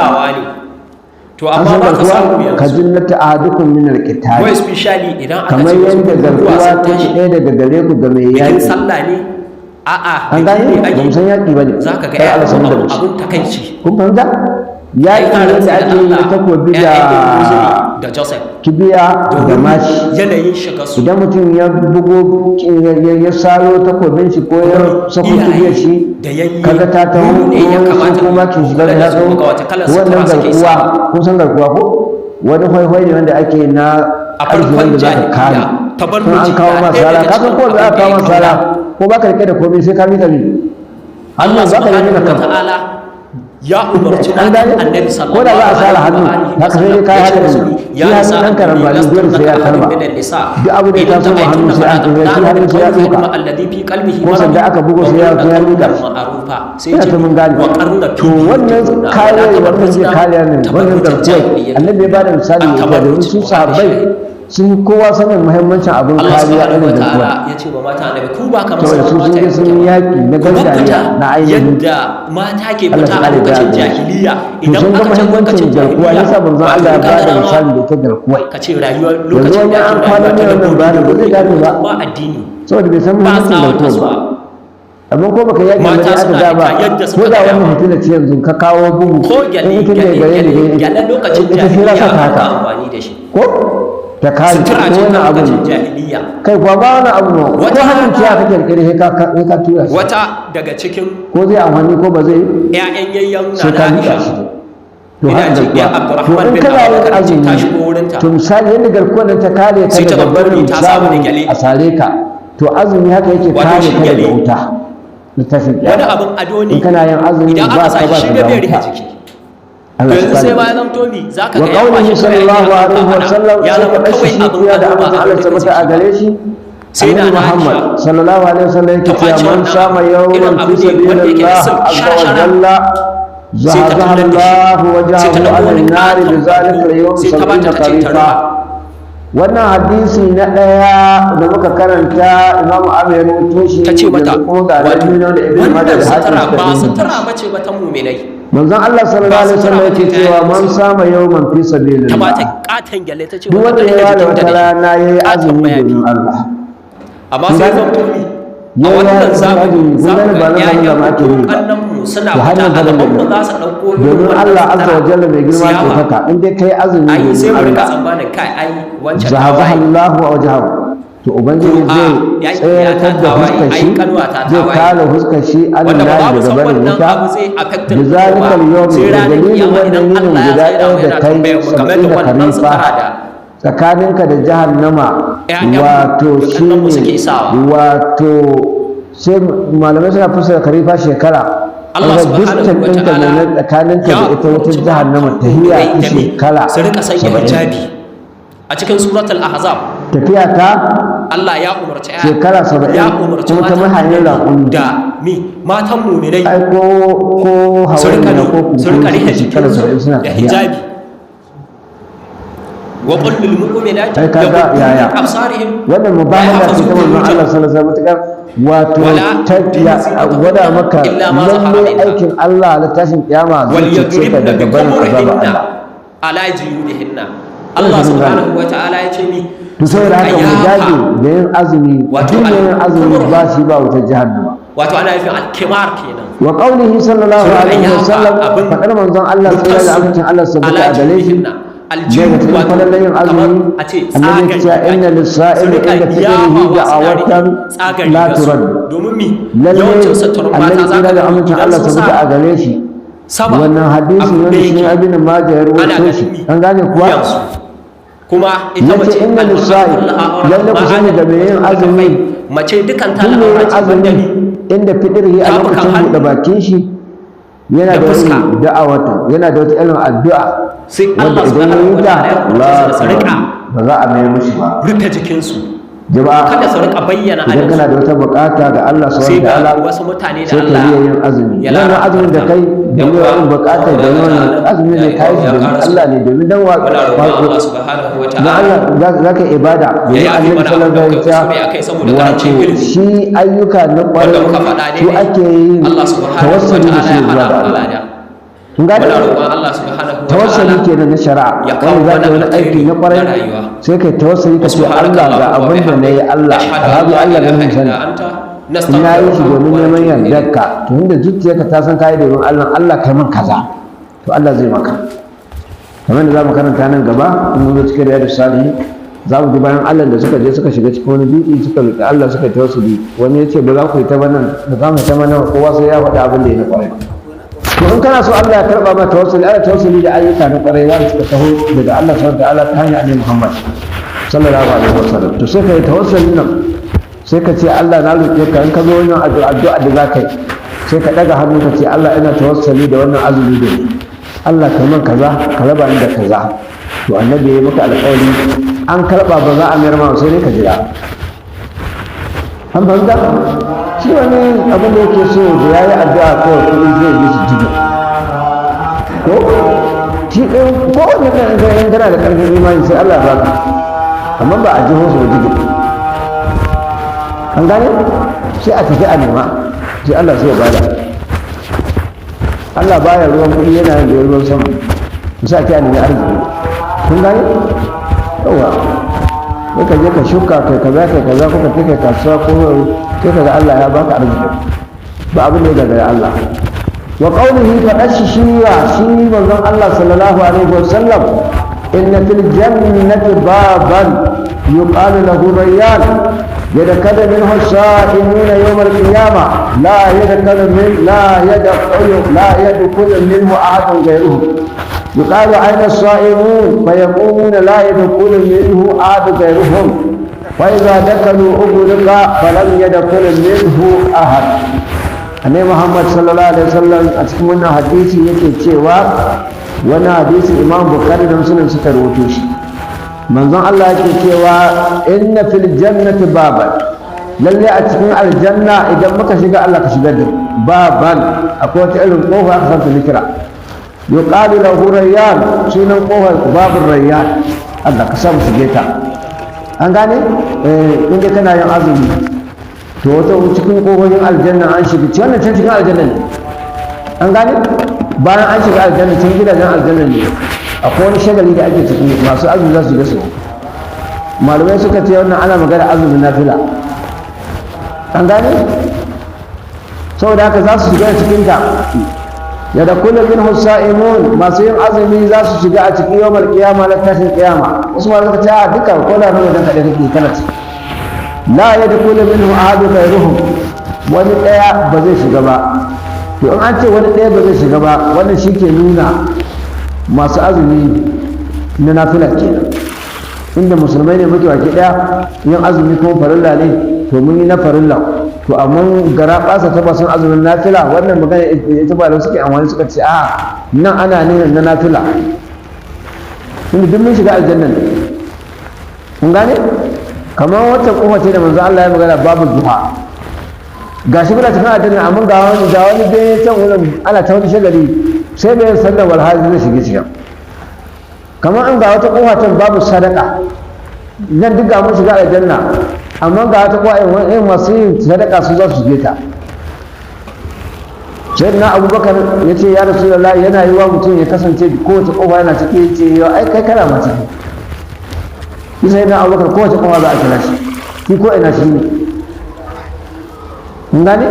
Speaker 2: To amma ba ka samu yanzu
Speaker 1: ka jinnata ahadukum min al-qital,
Speaker 2: ko especially idan aka
Speaker 1: kamar
Speaker 2: ce
Speaker 1: yadda garkuwa ta ɗaya daga gare ku ga mai
Speaker 2: yayin
Speaker 1: yaƙi.
Speaker 2: sallah ne a'a
Speaker 1: An gane ba mu san yaƙi bane,
Speaker 2: zaka ga
Speaker 1: kai
Speaker 2: ya
Speaker 1: Allah san da
Speaker 2: abun
Speaker 1: shi.
Speaker 2: takaici.
Speaker 1: Kun fahimta? Yaƙi ne da ake yi da takobi
Speaker 2: da Joseph
Speaker 1: kibiya da mashi.
Speaker 2: yanayin shiga su
Speaker 1: Idan mutum ya bugo ya salo takobin shi ko ya sako kibiyar shi,
Speaker 2: da yayi
Speaker 1: kaga ta taho
Speaker 2: ne ya
Speaker 1: ko
Speaker 2: kamata
Speaker 1: kuma kin shiga da
Speaker 2: su ga wata kalar
Speaker 1: wannan
Speaker 2: sutura suke
Speaker 1: garkuwa.
Speaker 2: sa
Speaker 1: Kun san garkuwa ko? Wani hwaihwai ne wanda ake na
Speaker 2: a
Speaker 1: ƙarfi
Speaker 2: farkon
Speaker 1: wanda za ka kare.
Speaker 2: jahiliya
Speaker 1: Kun
Speaker 2: tabarruji
Speaker 1: an kawo ma sara, ka san ko da aka kawo ma sara ko ba ka rike da komai sai ka miƙa mi.
Speaker 2: Allah
Speaker 1: Hannun za ka yi
Speaker 2: subhanahu
Speaker 1: miƙa
Speaker 2: wa
Speaker 1: kan.
Speaker 2: ta'ala ya umarci
Speaker 1: An gane?
Speaker 2: annabi
Speaker 1: Ko da za a sara hannu, za ka sai dai kai haka da shi. Shi hannun ɗan karambani dole sai ya karba. Duk abu da ya taso ma hannu sai an ɗauke shi, hannun sai ya ɗauka. Ko sanda aka bugo sai ya miƙa shi. Ina ta mun gane. To wannan kariyar wannan zai kariya ne, wannan garkuwar. Annabi ya bada misali da domin su sahabbai sun kowa sanin muhimmancin abin
Speaker 2: Allah
Speaker 1: kariya
Speaker 2: subhanahu
Speaker 1: irin
Speaker 2: wa
Speaker 1: garkuwa.
Speaker 2: ta'ala ya ce wa mata annabi ku ba kamar
Speaker 1: Saboda su sun je sun yi yaƙi na gandariya na ainihin.
Speaker 2: yadda mata ke
Speaker 1: Allah
Speaker 2: fita a
Speaker 1: ta kare
Speaker 2: lokacin
Speaker 1: da
Speaker 2: jahiliya
Speaker 1: To sun ga muhimmancin garkuwa ya sa manzon Allah ya bada misali da ta garkuwa.
Speaker 2: ka ce rayuwar
Speaker 1: Yanzu
Speaker 2: lokacin
Speaker 1: wani
Speaker 2: da
Speaker 1: an
Speaker 2: ake
Speaker 1: kwana
Speaker 2: rayuwa
Speaker 1: ne wannan bayanin ba zai gane ba.
Speaker 2: ba addini
Speaker 1: Saboda bai san
Speaker 2: ba
Speaker 1: muhimmancin
Speaker 2: tsawon
Speaker 1: garkuwa
Speaker 2: kasuwa
Speaker 1: ba. Amma ko baka yaƙi
Speaker 2: Mata
Speaker 1: ba aka
Speaker 2: suna
Speaker 1: ga ba,
Speaker 2: fita yadda suka
Speaker 1: ko da
Speaker 2: ga
Speaker 1: wannan
Speaker 2: dama.
Speaker 1: fitila ce yanzu ka kawo bugu
Speaker 2: ko gyale
Speaker 1: in ita ne gare ni ne
Speaker 2: gyale lokacin
Speaker 1: ita sai
Speaker 2: jahiliya
Speaker 1: rasa ta
Speaker 2: ba
Speaker 1: haka
Speaker 2: amfani da shi
Speaker 1: ko ta kare ko
Speaker 2: sutura ce
Speaker 1: wani
Speaker 2: ta
Speaker 1: abu
Speaker 2: lokacin
Speaker 1: ne.
Speaker 2: jahiliya
Speaker 1: Kai kuwa ba wani abu ne ko
Speaker 2: Wata
Speaker 1: hannun
Speaker 2: rana-
Speaker 1: ciya kake rike sai ka tura shi
Speaker 2: wata daga cikin
Speaker 1: ko zai amfani ko ba zai
Speaker 2: 'ya'yan yayyan
Speaker 1: sai
Speaker 2: na
Speaker 1: ka miƙa
Speaker 2: Aisha
Speaker 1: shi to
Speaker 2: ina
Speaker 1: haka
Speaker 2: ce ya
Speaker 1: garkuwa to
Speaker 2: Abdurrahman
Speaker 1: in
Speaker 2: bin
Speaker 1: kana yin
Speaker 2: Abubakar ce ta
Speaker 1: azumi
Speaker 2: shigo wurinta
Speaker 1: to misali yadda garkuwar nan ta kare ka
Speaker 2: Sai ta
Speaker 1: daga
Speaker 2: ɗauko
Speaker 1: barin
Speaker 2: ta samu da
Speaker 1: samun
Speaker 2: gyale.
Speaker 1: a sare ka to azumi haka yake
Speaker 2: Wato
Speaker 1: kare
Speaker 2: shi
Speaker 1: ka daga
Speaker 2: gyale.
Speaker 1: wuta na tashin
Speaker 2: wani
Speaker 1: kiyama
Speaker 2: abin ado ne
Speaker 1: in kana yin azumi
Speaker 2: idan
Speaker 1: ba
Speaker 2: aka sa
Speaker 1: ka ba
Speaker 2: shi
Speaker 1: ka
Speaker 2: da
Speaker 1: da
Speaker 2: bai rike
Speaker 1: wuta
Speaker 2: jiki
Speaker 1: Allah
Speaker 2: yanzu
Speaker 1: ya
Speaker 2: sai
Speaker 1: kare
Speaker 2: ma ya zamto ni zaka
Speaker 1: wa
Speaker 2: ga ya
Speaker 1: qaulihi
Speaker 2: kwashi
Speaker 1: sallallahu
Speaker 2: kayan
Speaker 1: alaihi wa sallam
Speaker 2: ya
Speaker 1: sai
Speaker 2: zama
Speaker 1: ka dashi
Speaker 2: kawai
Speaker 1: shi
Speaker 2: abin
Speaker 1: ya da
Speaker 2: ado ba
Speaker 1: abin Allah
Speaker 2: abin
Speaker 1: tabbata a
Speaker 2: jiki.
Speaker 1: gare shi
Speaker 2: Sai da
Speaker 1: Annabi
Speaker 2: na
Speaker 1: Muhammad
Speaker 2: Aisha
Speaker 1: sallallahu alaihi wasallam yake
Speaker 2: ta
Speaker 1: cewa
Speaker 2: kwace
Speaker 1: man
Speaker 2: wannan
Speaker 1: sama
Speaker 2: irin
Speaker 1: yawman
Speaker 2: abu
Speaker 1: fi
Speaker 2: ne wanda yake da
Speaker 1: sabilillah
Speaker 2: sil-
Speaker 1: azza wa
Speaker 2: shara-shara.
Speaker 1: jalla
Speaker 2: sai ta
Speaker 1: zahazaha
Speaker 2: tullar da shi
Speaker 1: Allah
Speaker 2: sai ta
Speaker 1: wajahu
Speaker 2: ɗauko
Speaker 1: an
Speaker 2: wani
Speaker 1: an-nar bi
Speaker 2: katon
Speaker 1: zalika
Speaker 2: bango
Speaker 1: al-yawm
Speaker 2: sai ta bata
Speaker 1: 70
Speaker 2: ta ce ta
Speaker 1: kharifa
Speaker 2: rufa
Speaker 1: wannan hadisi na ɗaya da muka karanta Imam Ahmad ya rawaito shi
Speaker 2: ta ce mata
Speaker 1: da kuma ga
Speaker 2: wato
Speaker 1: Nabi da Ibn Majah
Speaker 2: wannan
Speaker 1: da
Speaker 2: sutura
Speaker 1: Hakim
Speaker 2: ba
Speaker 1: da
Speaker 2: sutura bace ba ta muminai
Speaker 1: manzon Allah sallallahu alaihi wasallam yake cewa man sama yawman fi
Speaker 2: ta
Speaker 1: sabilillah
Speaker 2: bata katon gyale ta ce
Speaker 1: duk wanda
Speaker 2: ta
Speaker 1: ya
Speaker 2: rike
Speaker 1: wada
Speaker 2: jikinta
Speaker 1: wata
Speaker 2: da shi.
Speaker 1: rana yayi
Speaker 2: Katon
Speaker 1: azumi
Speaker 2: mayafi.
Speaker 1: domin Allah
Speaker 2: amma sai zan tobi a
Speaker 1: Ya
Speaker 2: wannan
Speaker 1: yi
Speaker 2: zamani
Speaker 1: azumi,
Speaker 2: za
Speaker 1: kun
Speaker 2: ku
Speaker 1: gane
Speaker 2: ga
Speaker 1: ba na
Speaker 2: ƴaƴan
Speaker 1: zama ake yi ba.
Speaker 2: kannan mu suna
Speaker 1: To
Speaker 2: fita
Speaker 1: hanyar
Speaker 2: a gaban mu
Speaker 1: gaban
Speaker 2: za su ɗauko
Speaker 1: domin Allah azza wa jalla mai girma ke
Speaker 2: ciyawa.
Speaker 1: haka in dai kai azumi
Speaker 2: ai sai mu
Speaker 1: domin
Speaker 2: rika
Speaker 1: Allah
Speaker 2: tsammanin kai ai wancan
Speaker 1: zahazaha
Speaker 2: tawaye
Speaker 1: Allahu wa wajhahu to ubangiji
Speaker 2: Ko,
Speaker 1: zai
Speaker 2: ya
Speaker 1: tsayar
Speaker 2: ta
Speaker 1: da
Speaker 2: tawaye,
Speaker 1: fuskar
Speaker 2: ai
Speaker 1: shi
Speaker 2: kanwa ta
Speaker 1: zai
Speaker 2: tawaye.
Speaker 1: kare fuskar shi an
Speaker 2: wanda ba
Speaker 1: nari
Speaker 2: mu
Speaker 1: daga
Speaker 2: san
Speaker 1: barin
Speaker 2: wannan
Speaker 1: wuta
Speaker 2: abu zai affect
Speaker 1: da zalikal yawm
Speaker 2: sai
Speaker 1: da
Speaker 2: ranar
Speaker 1: dalilin
Speaker 2: kiyama
Speaker 1: wannan
Speaker 2: idan
Speaker 1: yinin
Speaker 2: Allah ya
Speaker 1: guda
Speaker 2: tsaya
Speaker 1: ɗaya da
Speaker 2: yana
Speaker 1: kai
Speaker 2: tambayar mu game da
Speaker 1: 70
Speaker 2: wannan sutura
Speaker 1: kharifa
Speaker 2: da
Speaker 1: tsakaninka da jahannama
Speaker 2: ƴaƴanmu
Speaker 1: wato
Speaker 2: da kannanmu suke
Speaker 1: shine
Speaker 2: sawa.
Speaker 1: wato sai malamai suna fassara kharifa shekara
Speaker 2: Allah
Speaker 1: kaga
Speaker 2: subhanahu
Speaker 1: distance
Speaker 2: wa
Speaker 1: ɗinka
Speaker 2: ta'ala
Speaker 1: ne na tsakaninka
Speaker 2: ya
Speaker 1: da ita wutar
Speaker 2: umarci
Speaker 1: jahannama
Speaker 2: matan
Speaker 1: tahiya
Speaker 2: mu'minai
Speaker 1: ta
Speaker 2: da me?
Speaker 1: shekara
Speaker 2: su rika sanya
Speaker 1: 70
Speaker 2: hijabi a cikin suratul ahzab
Speaker 1: tafiya ta
Speaker 2: Allah ya umarci ƴaƴa
Speaker 1: shekara 70
Speaker 2: ya umarci
Speaker 1: kuma ta
Speaker 2: matan
Speaker 1: mahayin raƙumi
Speaker 2: da mi matan mu'minai
Speaker 1: ai ko
Speaker 2: su rika
Speaker 1: hawaii ko
Speaker 2: su rika rihe
Speaker 1: shekara 70 suna
Speaker 2: da
Speaker 1: tafiya
Speaker 2: hijabi wa qul lil mu'minati
Speaker 1: Ai, kaga
Speaker 2: yaghuddu
Speaker 1: yaya?
Speaker 2: min absarihim
Speaker 1: wannan mubahala ce ta manzon Allah sallallahu alaihi wasallam wato
Speaker 2: Wala
Speaker 1: ta gwada maka
Speaker 2: illa ma zahara
Speaker 1: lalle
Speaker 2: minha.
Speaker 1: aikin Allah na tashin kiyama
Speaker 2: wal
Speaker 1: zai cece ka
Speaker 2: yadribna bi
Speaker 1: daga barin azabar
Speaker 2: khumurihinna
Speaker 1: Allah
Speaker 2: ala jiyudihinna Allah subhanahu wa ta'ala ya ce ni
Speaker 1: to saboda haka mu dage da yin azumi
Speaker 2: Wato
Speaker 1: duk yin azumi
Speaker 2: al-khumur.
Speaker 1: ba shi ba wutar jahannama
Speaker 2: wato ana nufin al-kimar kenan
Speaker 1: wa qawlihi sallallahu
Speaker 2: Sai
Speaker 1: alaihi
Speaker 2: ya
Speaker 1: wasallam
Speaker 2: abin
Speaker 1: fadar manzon Allah sai da amincin Allah sabata a gare shi
Speaker 2: aljihu
Speaker 1: daga cikin
Speaker 2: wato
Speaker 1: falalar yin azumi
Speaker 2: kamar a ce
Speaker 1: annabi ya ce inna lis-sa'imi inda fitrihi da'awatan la turad
Speaker 2: domin mi
Speaker 1: lalle
Speaker 2: yawancin sattar mata
Speaker 1: annabi
Speaker 2: za
Speaker 1: sai
Speaker 2: ka
Speaker 1: da
Speaker 2: ga
Speaker 1: amincin
Speaker 2: idan
Speaker 1: Allah
Speaker 2: sun
Speaker 1: sabata a
Speaker 2: sa
Speaker 1: gare shi
Speaker 2: sama
Speaker 1: wannan hadisi
Speaker 2: abin da
Speaker 1: wanda shi
Speaker 2: yake
Speaker 1: abin majah ya
Speaker 2: ana
Speaker 1: rawaito
Speaker 2: ganin
Speaker 1: shi
Speaker 2: mi
Speaker 1: an gane kuwa
Speaker 2: wuyansu. kuma ita
Speaker 1: yace
Speaker 2: mace
Speaker 1: inna lis-sa'i lalle ku sani da mai yin azumi
Speaker 2: mace dukan ta
Speaker 1: tun mai yin
Speaker 2: al'aura ce banda
Speaker 1: azumi
Speaker 2: ni
Speaker 1: inda fitirhi a
Speaker 2: Tafukan
Speaker 1: lokacin
Speaker 2: hannu.
Speaker 1: buɗe bakin shi yana
Speaker 2: Da
Speaker 1: da
Speaker 2: fuska.
Speaker 1: wani da'awata yana da wata irin addu'a
Speaker 2: sai
Speaker 1: wanda
Speaker 2: Allah
Speaker 1: idan ya
Speaker 2: subhanahu
Speaker 1: yi
Speaker 2: wa
Speaker 1: ta
Speaker 2: ta'ala ya umarce su da su rika
Speaker 1: ba za a mayar mishi ba
Speaker 2: rufe jikinsu
Speaker 1: jama'a
Speaker 2: kada su rika bayyana
Speaker 1: idan kana da wata bukata ga Allah
Speaker 2: sai
Speaker 1: subhanahu wa ta'ala
Speaker 2: ga wasu mutane da
Speaker 1: sai ka
Speaker 2: Allah
Speaker 1: iya yin azumi
Speaker 2: ya
Speaker 1: wannan
Speaker 2: lalata
Speaker 1: azumin da kai da yawan bukata da wannan azumi ne kai shi domin Allah ne domin dan wa
Speaker 2: muna roƙon Allah subhanahu wa
Speaker 1: na
Speaker 2: ta'ala
Speaker 1: Allah za ka ibada domin
Speaker 2: yafi
Speaker 1: annabi
Speaker 2: mana
Speaker 1: sallallahu alaihi
Speaker 2: abubuwan da akai saboda
Speaker 1: wasallam
Speaker 2: karancin
Speaker 1: wato
Speaker 2: ilimi.
Speaker 1: shi ayyuka na
Speaker 2: wanda
Speaker 1: kwarai
Speaker 2: muka faɗa
Speaker 1: su
Speaker 2: daidai
Speaker 1: ake yin
Speaker 2: Allah subhanahu wa
Speaker 1: tawassuli da
Speaker 2: ta'ala
Speaker 1: shi
Speaker 2: ya
Speaker 1: zuwa
Speaker 2: hada
Speaker 1: ga
Speaker 2: mu
Speaker 1: Allah
Speaker 2: lada
Speaker 1: kun gane
Speaker 2: muna roƙon Allah subhanahu wa
Speaker 1: tawassuli
Speaker 2: ta'ala
Speaker 1: kenan na shari'a
Speaker 2: ya kawo
Speaker 1: wanda za ka yi
Speaker 2: mana
Speaker 1: wani aiki na kwarai
Speaker 2: na rayuwa.
Speaker 1: sai kai tawassuli ka ce Allah ga abin da na yi Allah babu Allah da mun sani in na yi shi domin neman yardarka to inda zuciyarka ta san kayi domin Allah Allah kai min kaza to Allah zai maka kamar da za mu karanta nan gaba in mun zo cikin riyadu salihin za mu ji bayan Allah da suka je suka shiga cikin wani dutse suka roƙi Allah suka tawassuli wani ya ce ba za ku yi ta mana ba za mu ta mana kowa sai ya faɗi abin da ya na kwarai to in kana so Allah ya karɓa ma tawassuli ana tawassuli da ayyuka na kwarai wanda suka taho daga Allah subhanahu wa ta'ala ta hanyar annabi Muhammad sallallahu alaihi wasallam to sai ka yi tawassuli nan sai ka ce Allah na roƙe ka in ka zo wannan addu'a da za ka yi sai ka ɗaga hannu ka ce Allah ina tawassuli da wannan azumi da ni Allah ka man kaza ka raba ni da kaza to annabi ya maka alƙawari an karɓa ba za a mayar ma sai dai ka jira an fahimta shi wani abin da yake so da ya yi addu'a kawai kuɗi zai yi su jikin ko shi ɗin ko wani kan kana da ƙarfin imani sai Allah ba ka amma ba a jiho su da jikin an gane sai a tafi a nema sai Allah sai ya bada Allah baya ruwan kuɗi yana yin da ruwan sama sai ake a nemi arziki kun gane yawa sai ka je ka shuka kai kaza kai kaza ko ka kai kasuwa ko kai kaza Allah ya baka arziki ba abin da ya daga Allah wa qawlihi fa ashshiya shi manzon Allah sallallahu alaihi wasallam inna fil jannati baban yuqalu lahu rayyan يدخل منه الصائمون يوم القيامة لا يدخل منه أحد غيرهم يقال أين الصائمون فيقومون لا يدخل منه أحد غيرهم فإذا دخلوا أغلق فلم يدخل منه أحد أني محمد صلى الله عليه وسلم أتكلم حديثي يكي تشيوا وانا حديث إمام بخاري ومسلم سكروتوش manzon Allah yake cewa inna fil jannati baban lalle a cikin aljanna idan muka shiga Allah ka shigar da baban akwai wata irin kofa aka san ta zikira yuqalu lahu rayyan sunan kofar babur rayyan Allah ka samu shige ta an gane in dai kana yin azumi to wata cikin kofofin aljanna an shiga wannan can cikin aljanna ne an gane bayan an shiga aljanna can gidajen aljanna ne akwai wani shagali da ake ciki masu azumi za su shiga su malamai suka ce wannan ana magana azumin nafila an gane saboda haka za su shiga cikin ta ya da kullum min husa'imun masu yin azumi za su shiga a cikin yawmal qiyama na tashin qiyama wasu ma suka ce a duka ko da nan da kade kake kana ci la yadkhulu minhu ahadu ghayruhum wani daya ba zai shiga ba to in an ce wani daya ba zai shiga ba wannan shi ke nuna masu azumi na nafila kenan inda musulmai ne muke baki daya yin azumi kuma farilla ne to mun yi na farilla to amma gara basa ta basun azumin nafila wannan magana ita ba da suke amfani suka ce a nan ana nuna na nafila inda duk mun shiga aljanna ne kun gane kamar wata kuma ce da manzo Allah ya magana babu duha gashi muna cikin aljanna amma ga wani dai can wurin ana ta wani shagali sai bai san da walhaji zai shige cikin kamar an ga wata kofa can babu sadaka nan duk ga mun shiga aljanna amma ga wata kofa in masu yin sadaka su za su shige ta sai na abubakar ya ce ya rasulullahi yana yi wa mutum ya kasance kowace kofa yana ciki ya ce yau ai kai kana ma ciki shi sai na abubakar kowace kofa za a kira shi ko ina shi ne kun gane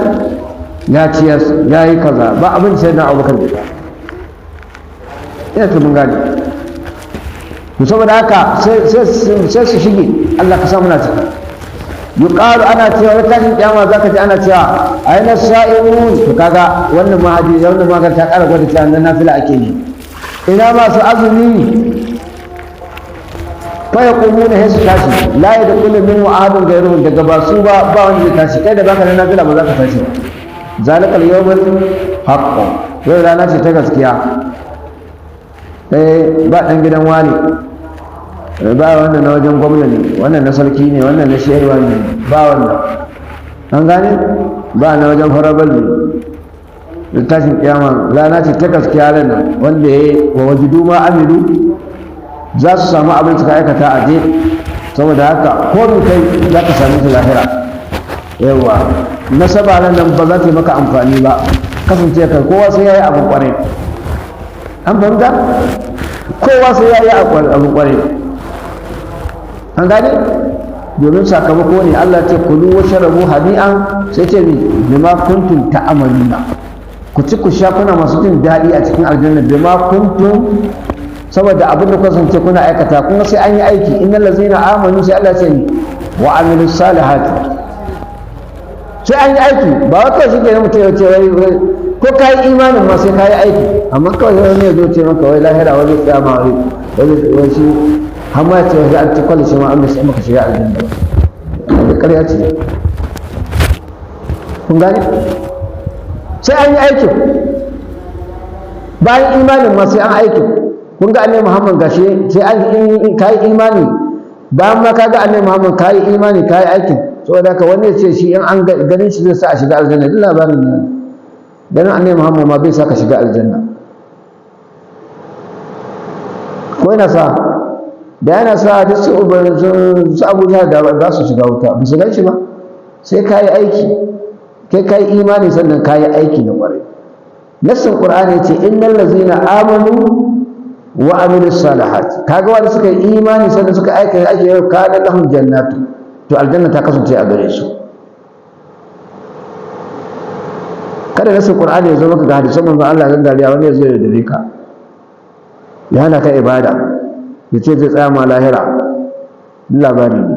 Speaker 1: ya ciyar ya yi kaza ba abin sai na abubakar da ina ta mun gane to saboda haka sai su shige Allah ka samu na ciki yuqalu ana cewa wata tashin kiyama zaka ji ana cewa aina sa'imun to kaga wannan ma hadisi wannan ma ta kara gwada cewa nan nafila ake yi ina masu azumi fa yaqumuna hisu tashi la yadkhulu min wa'adun ghayruhum daga ba su ba wanda zai tashi kai da baka na nafila ba za ka tashi ba zalikal yawmul haqq yau rana ce ta gaskiya ba dan gidan wani ba wannan na wajen gwamna ne, wannan na sarki ne, wannan na shehuwa ne, ba wannan. An gane ba na wajen farabal ne. Tashin kiyama rana ce ta gaskiya nan wanda ya yi wa wajidu ma amilu za su samu abin suka aikata a je, saboda haka ko mu kai za ka sami su lahira. Yawa nasaba nan ba za ta yi maka amfani ba, kasance kai kowa sai ya yi abin kwarai. An fahimta? Kowa sai ya yi abin kwarai. An gane? Domin sakamako ne Allah ce kulu wa sharabu hani'an, sai ce ni bima kuntum ta'amaluna, ku ci ku sha kuna masu jin daɗi a cikin aljanna bima kuntum, saboda abin da kasance kuna aikata. kuma sai an yi aiki. Innal ladzina amanu, sai Allah ce ni wa amilus salihati, sai an yi aiki. Ba wai kawai shi ke mutum ya ce wai ko ka yi imanin ma sai ka yi aiki, amma kawai wani ya zo ce maka wai lahira wani tsama wai shi har ma ya ce wai an ci kwallo shi ma an sai maka shiga aljanna ba, da ƙarya ce. kun gane? Sai an yi aikin, bayan imanin ma sai an aikin. kun ga annabi Muhammad gashi sai an kai imani, bayan ma kaga annabi Muhammad kai imani kai aikin. Saboda haka wani ya ce shi in an ganin shi zai sa a shiga aljanna, duk labarin ne. Dan annabi Muhammad ma bai sa ka shiga aljanna, ko yana sa? Da yana sa duk su Abuja da za su shiga wuta, ba su gan shi ba. Sai ka yi aiki, kai ka yi imani sannan ka yi aiki na ƙwarai. Nassin Qur'ani ya ce innal ladzina amanu wa amilus salihati, kaga wanda suka yi imani sannan suka aika aiki yau kana lahum jannatu, to aljanna ta kasance a gare su. kada nassin Qur'ani ya zo maka ga hadisan manzon Allah zan dariya wani ya zo ya dare ka, ya hana ka ibada, ya ce zai tsaya ma lahira. Labari ne.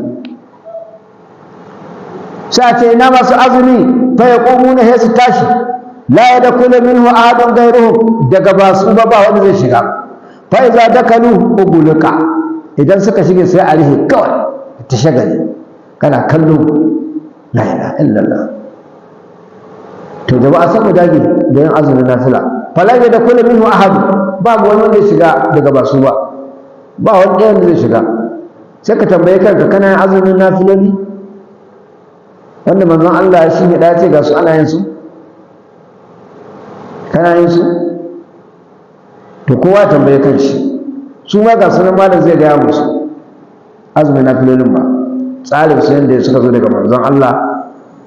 Speaker 1: Sai ce ina masu azumi fa yaqumuna hay su tashi, la yadkhulu minhu ahadun ghayruhum, daga ba su ba wanda zai shiga. Fa iza dakalu ugulqa, idan suka shige sai a rihe kawai ta shagali, kana kallo. La ilaha illallah. To jama'a sai mu dage da yin azumin nafila. Fala yadkhulu minhu ahad, babu wani wanda zai shiga daga ba su ba wani ɗayan da zai shiga. Sai ka tambaye kanka, kana yin azumin nafiloli wanda manzon Allah ya shine da ya ce ga su ana yin su? Kana yin su? To kowa tambaye kanshi. Su ma ga sunan malam zai gaya musu azumin nafilolin ba, tsarin su yadda suka zo daga manzon Allah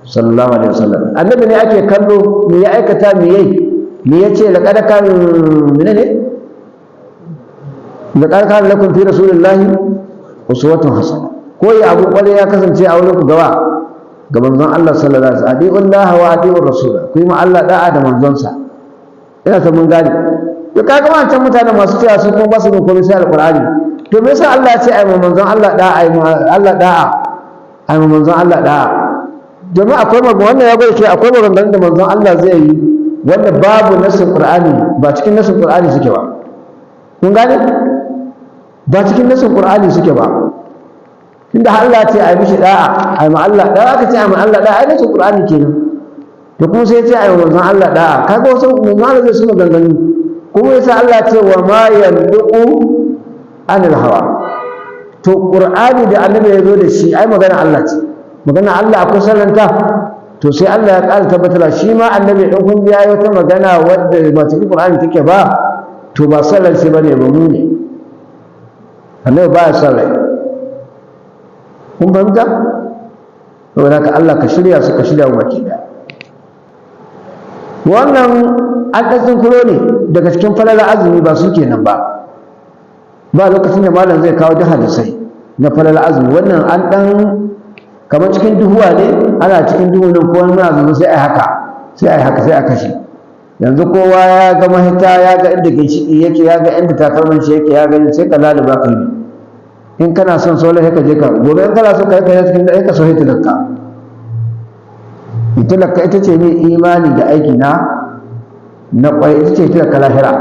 Speaker 1: sallallahu alaihi wasallam. Annabi ne ake kallo me ya aikata, me yayi, me yace laqad kan menene, laqad kan lakum fi rasulillahi uswatun hasana. Ko ya abu kwale ya kasance a wurin gawa ga manzon Allah sallallahu alaihi wasallam. Adiullahi wa adiur rasul, ku yi ma Allah da'a da manzonsa. Ina ta mun gane. To kaga wancan mutanen masu cewa su kuma ba su da komai sai alqur'ani, to me yasa Allah ya ce ai manzon Allah da'a, ai Allah da'a, ai manzon Allah da'a? Domin akwai wannan ya gwada cewa akwai maganganun da manzon Allah zai yi wanda babu nasin Qur'ani, ba cikin nasin Qur'ani suke ba. Kun gane? Ba cikin nasin Qur'ani suke ba. Tunda Allah ce ai mishi da'a, ai ma Allah da'a, aka ce ai ma Allah da'a, ai nasin Qur'ani kenan. To kuma sai ya ce ai manzon Allah da'a, kaga wasu manzon Allah zai su maganganu. Kuma yasa Allah ce wa ma yanduqu anil hawa. To Qur'ani da Annabi ya zo da shi ai magana Allah ce. Magana Allah akwai sallanta, to sai Allah ya ƙara tabbatar shi ma Annabi ɗan kun ya yi wata magana wadda ba cikin Qur'ani take ba, to ba sallar shi bane, ba mu ne. Annabi ba ya sallar. Kun fahimta? Saboda haka Allah ka shirya su, ka shirya wa baki ɗaya. Wannan an ɗan tsinkuro ne daga cikin falalar azumi, ba su kenan ba. Ba lokacin da malam zai kawo da hadisai na falalar azumi. Wannan an ɗan kamar cikin duhuwa ne, ana cikin duhu nan kowa muna zuwa sai a haka sai a kashe. Yanzu kowa ya ga mahita, ya ga inda ginshiki yake, ya ga inda takalman shi yake, ya gani sai ka laluba ka yi. In kana son sola sai ka je ka, gobe in kana son ka yi ka cikin da ka so hitilarka. Hitilarka ita ce ne imani da aiki na ƙwai, ita ce hitilarka lahira.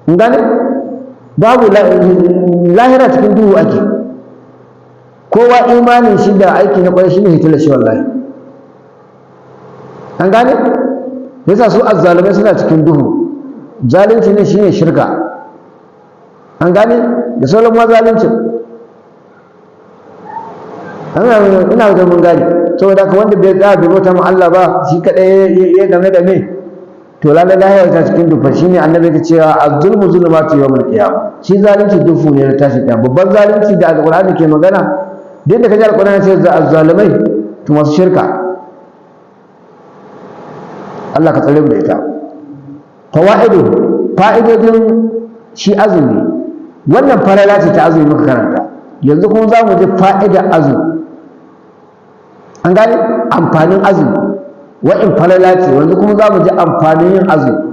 Speaker 1: In gane? Babu lahira cikin duhu ake. Kowa imanin shi da aiki na ƙwarai shi ne hitilar shi wallahi. An gane? Yasa su azzalumai suna cikin duhu. Zalunci ne shi ne shirka. An gane? Da sauran ma zalunci. ina da mun gani saboda ka wanda bai tsaya bai bauta ma Allah ba shi kadai ya game da me to lalle lahira ta cikin dufa shine annabi ya cewa az-zulmu zulumatu yawmal qiyamah shi zalunci dufu ne na tashi kiyama babban zalunci da alqur'ani ke magana da kaji alqur'ani sai az-zalimai to masu shirka Allah ka tsare mu da ita fa'idodin shi azumi wannan farala ce ta azumi muka karanta yanzu kuma za mu ji fa'idar azumi an gane amfanin azumi wa'in falala ce yanzu kuma za mu ji amfanin yin azumi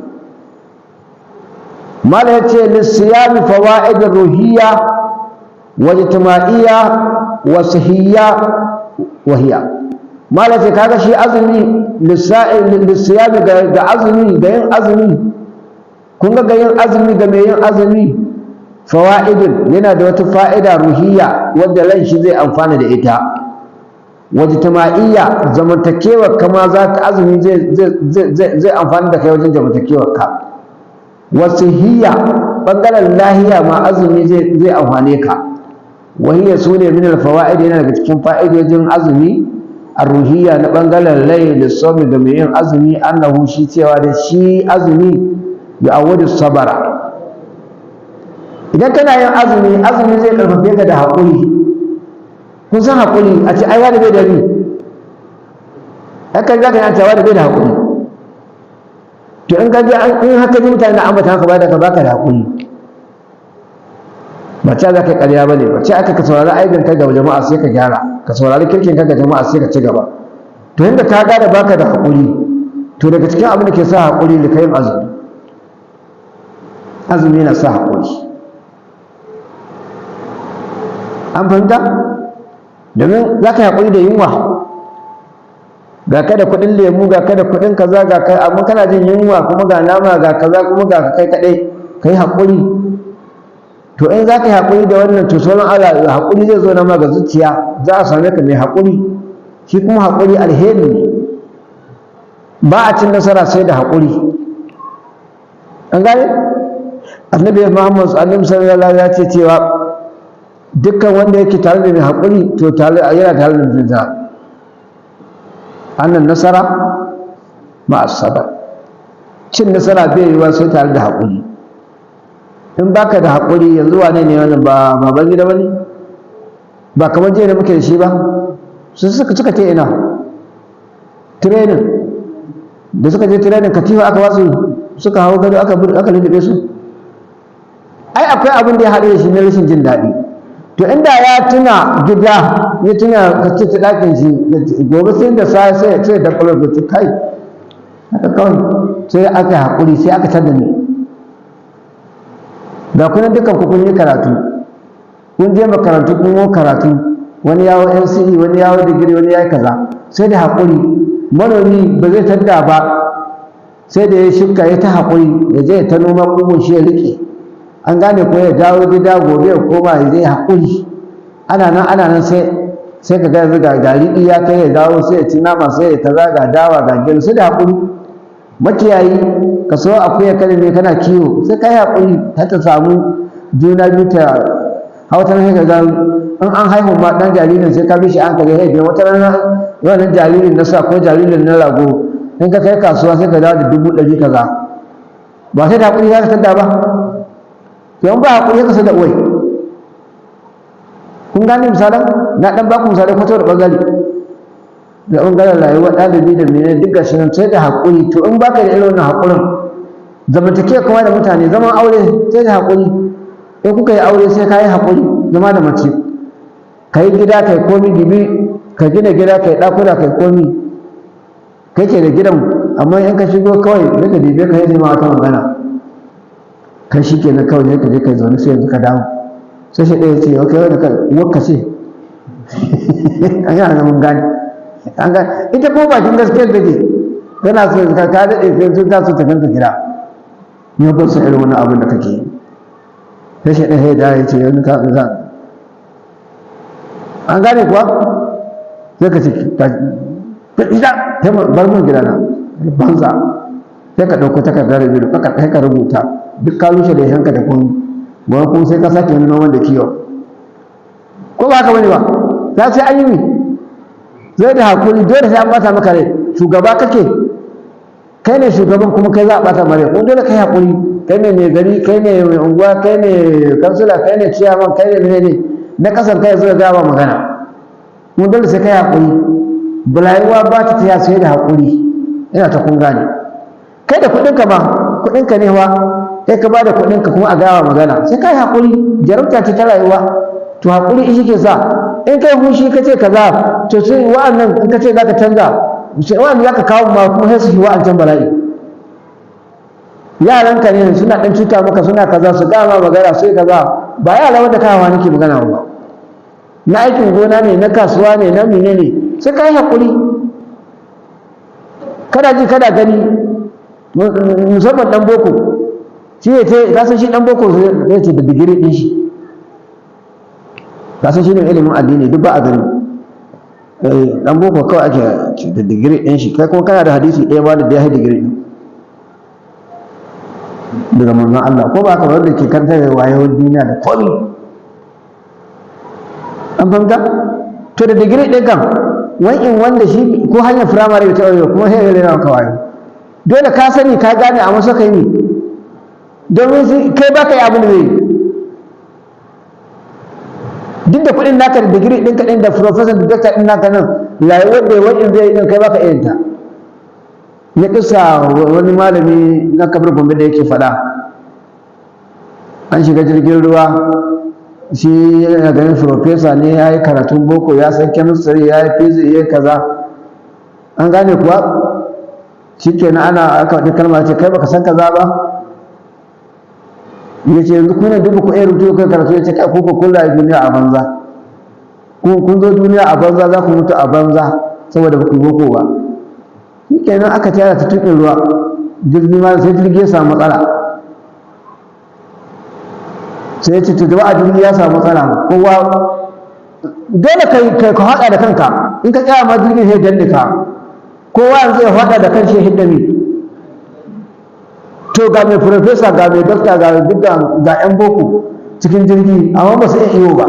Speaker 1: mala ya ce lissiyami fawa'idar ruhiyya wa ijtima'iyya wa sihiyya wa hiya mala ce kaga shi azumi lissiyami ga azumi ga yin azumi kun ga yin azumi ga mai yin azumi fawa'idun yana da wata fa'ida ruhiyya wadda ran shi zai amfana da ita wajtama'iyya zamantakewar kama za ka azumi zai amfani da kai wajen zamantakewar ka wasihiyya bangaren lahiya ma azumi zai amfane ka wahiyya su ne min alfawa'id yana daga cikin fa'idojin azumi ruhiyya na bangaren lai da somi ga mai yin azumi annahu shi cewa da shi azumi bi awwadu sabara idan kana yin azumi zai karfafe ka da haƙuri kun san haƙuri a ce ai wani bai da ni haka za ka yi an cewa da bai da haƙuri to in ka ji in haka ji mutane na ambata haka ba da ka baka da haƙuri ba ce za ka yi ƙarya ba ne ba ce aka ka saurari aibin ka ga jama'a sai ka gyara ka saurari kirkin ka ga jama'a sai ka ci gaba to inda ka gada baka da haƙuri to daga cikin abin da ke sa haƙuri da kayan azumi yana sa haƙuri an fahimta domin za ka yi haƙuri da yunwa ga ka da kuɗin lemu ga ka da kuɗin kaza ga kai amma kana jin yunwa kuma ga nama ga kaza kuma ga kai kaɗai ka yi haƙuri to in za ka yi haƙuri da wannan to sauran Allah haƙuri zai zo na ma ga zuciya za a same ka mai haƙuri shi kuma haƙuri alheri ne ba a cin nasara sai da haƙuri an gane annabi Muhammad sallallahu alaihi ya ce cewa dukkan wanda yake tare da mai haƙuri to yana tare da jinja annan nasara ma'as sabr cin nasara bai yiwa sai tare da haƙuri in baka da haƙuri yanzu wane ne wannan ba baban gida bane ba kamar jiya da muke da shi ba su suka ta ina training da suka je training katifa aka wasu suka hawo gado aka lullube su ai akwai abin da ya haɗu da shi na rashin jin daɗi to inda ya tuna gida ya tuna ka ce ta ɗakin shi gobe sai da sai ya ce da kwallo da kai haka kawai sai aka haƙuri sai aka tada ne da kuna dukkan ku kun yi karatu kun je makarantu kun yi karatu wani yawo NCE wani yawo digiri wani yayi kaza sai da haƙuri manomi ba zai tadda ba sai da ya shuka ya ta haƙuri ya je ta noma ƙugun shi ya riƙe an gane ko ya dawo gida gobe ya koma ya je haƙuri ana nan sai ka ga yanzu ga gari ya kai ya dawo sai ya ci nama sai ya kaza ga dawa ga gero sai da haƙuri makiyayi ka so akuya kada ne kana kiwo sai ka yi haƙuri har ta samu juna biyu ta hauta sai ka ga in an haihu ma ɗan jaririn sai ka bi shi an ka ga haife wata rana wannan jaririn na sa ko jaririn na rago in ka kai kasuwa sai ka dawo da 100 kaza ba sai da haƙuri za ka tada ba to in ba haƙuri ka sada uwai kun gane misalan na ɗan baku misalai kwato da ɓangare da ɓangaren rayuwar ɗalibi da mene duk gashi nan sai da haƙuri to in baka da irin wannan haƙurin zamantakewa kuma da mutane zaman aure sai da haƙuri in kuka yi aure sai ka yi haƙuri zama da mace ka yi gida ka yi komi dibi ka gina gida ka yi ɗakuna ka yi komi kai ke da gidan amma in ka shigo kawai sai ka dibe ka yi ma wata magana kai shi ke na kawai sai ka je ka zaune sai yanzu ka dawo sai shi ɗaya ce ok wani ka wakka ce an yi ana mun gane ita ko bakin gaskiyar da ke tana so ka daɗe sai sun ta so ta ganta gida ne ba su irin wani abin da kake yi sai shi ɗaya da ya ce yanzu ka za an gane kuwa sai ka ce ita ta bar mun gida na banza sai ka ɗauko takardar rubutu sai ka rubuta duk ka rushe da yanka da kun ba kuma sai ka sake wani noman da kiyo ko ba haka bane ba za sai an yi mi zai da hakuri dole sai an bata maka rai. Shugaba kake, kai ne shugaban kuma kai za a bata maka rai, kuma dole kai hakuri. Kai ne mai gari, kai ne mai unguwa, kai ne kansila, kai ne ciyaman, kai ne menene na kasan kai zai gaba magana, kuma dole sai kai hakuri. Rayuwa ba ta taya sai da hakuri. Ina ta kun gane. Kai da kuɗinka ba, kuɗinka ne wa, kai ka ba da kuɗinka kuma a gawa magana, sai kai hakuri. Jarumta ce ta rayuwa, to hakuri shi ke sa in kai fushi ka ce kaza, to sai wa'annan in ka ce za ka canza, sai wa'annan za ka kawo ma kuma sai su yi wa'ancan bala'i. Yaranka ne suna ɗan cuta maka, suna kaza, su gama magana sai kaza, ba yara wanda kawawa nake magana ba, na aikin gona ne, na kasuwa ne, na mine ne, sai ka yi haƙuri. Kana ji kana gani, musamman ɗan boko, shi ne ce ka san shi ɗan boko zai ce da digiri ɗin shi, ka san shi ne ilimin addini duk ba a gani. Ɗan boko kawai ake da digiri ɗin shi, kai kuma kana da hadisi ɗaya ba da ya yi digiri ɗin daga manzon Allah, ko ba ka wanda ke karanta da wayewar duniya da komi. An fahimta? To da digiri ɗin kan wa'in wanda shi ko hanyar firamare ta ɗauke kuma sai ya rena maka wayo. Dole ka sani ka gane a masa kai ne, domin kai ba ka yi abin da zai yi. Duk da kuɗin naka da digiri ɗinka ɗin da professor da doctor ɗin naka nan, rayuwar da wa'in zai yi ɗin kai ba ka irin ta. Ya kisa wani malami na kafar Gombe da yake faɗa, an shiga jirgin ruwa, shi yana ganin profesa ne, ya yi karatun boko, ya san chemistry, ya yi physics, ya yi kaza, an gane kuwa. Shi kenan aka faɗi kalma ce kai baka san kaza ba, ya ce yanzu kuna duk ku iya rubutu kai karatu, ya ce kai ku kun rayu duniya a banza, kun zo duniya a banza, za ku mutu a banza saboda ba ku boko ba. Shi kenan aka tara ta tuƙin ruwa, jirgi ma sai jirgi ya samu matsala, sai ya ce to a jirgi ya samu matsala, kowa dole ka haɗa da kanka, in ka tsaya ma jirgin sai danne ka, kowa yanzu ya haɗa da kan shi hiddami. To ga mai profesa, ga mai dokta, ga duk ga 'yan boko cikin jirgi, amma ba su iya iyo ba.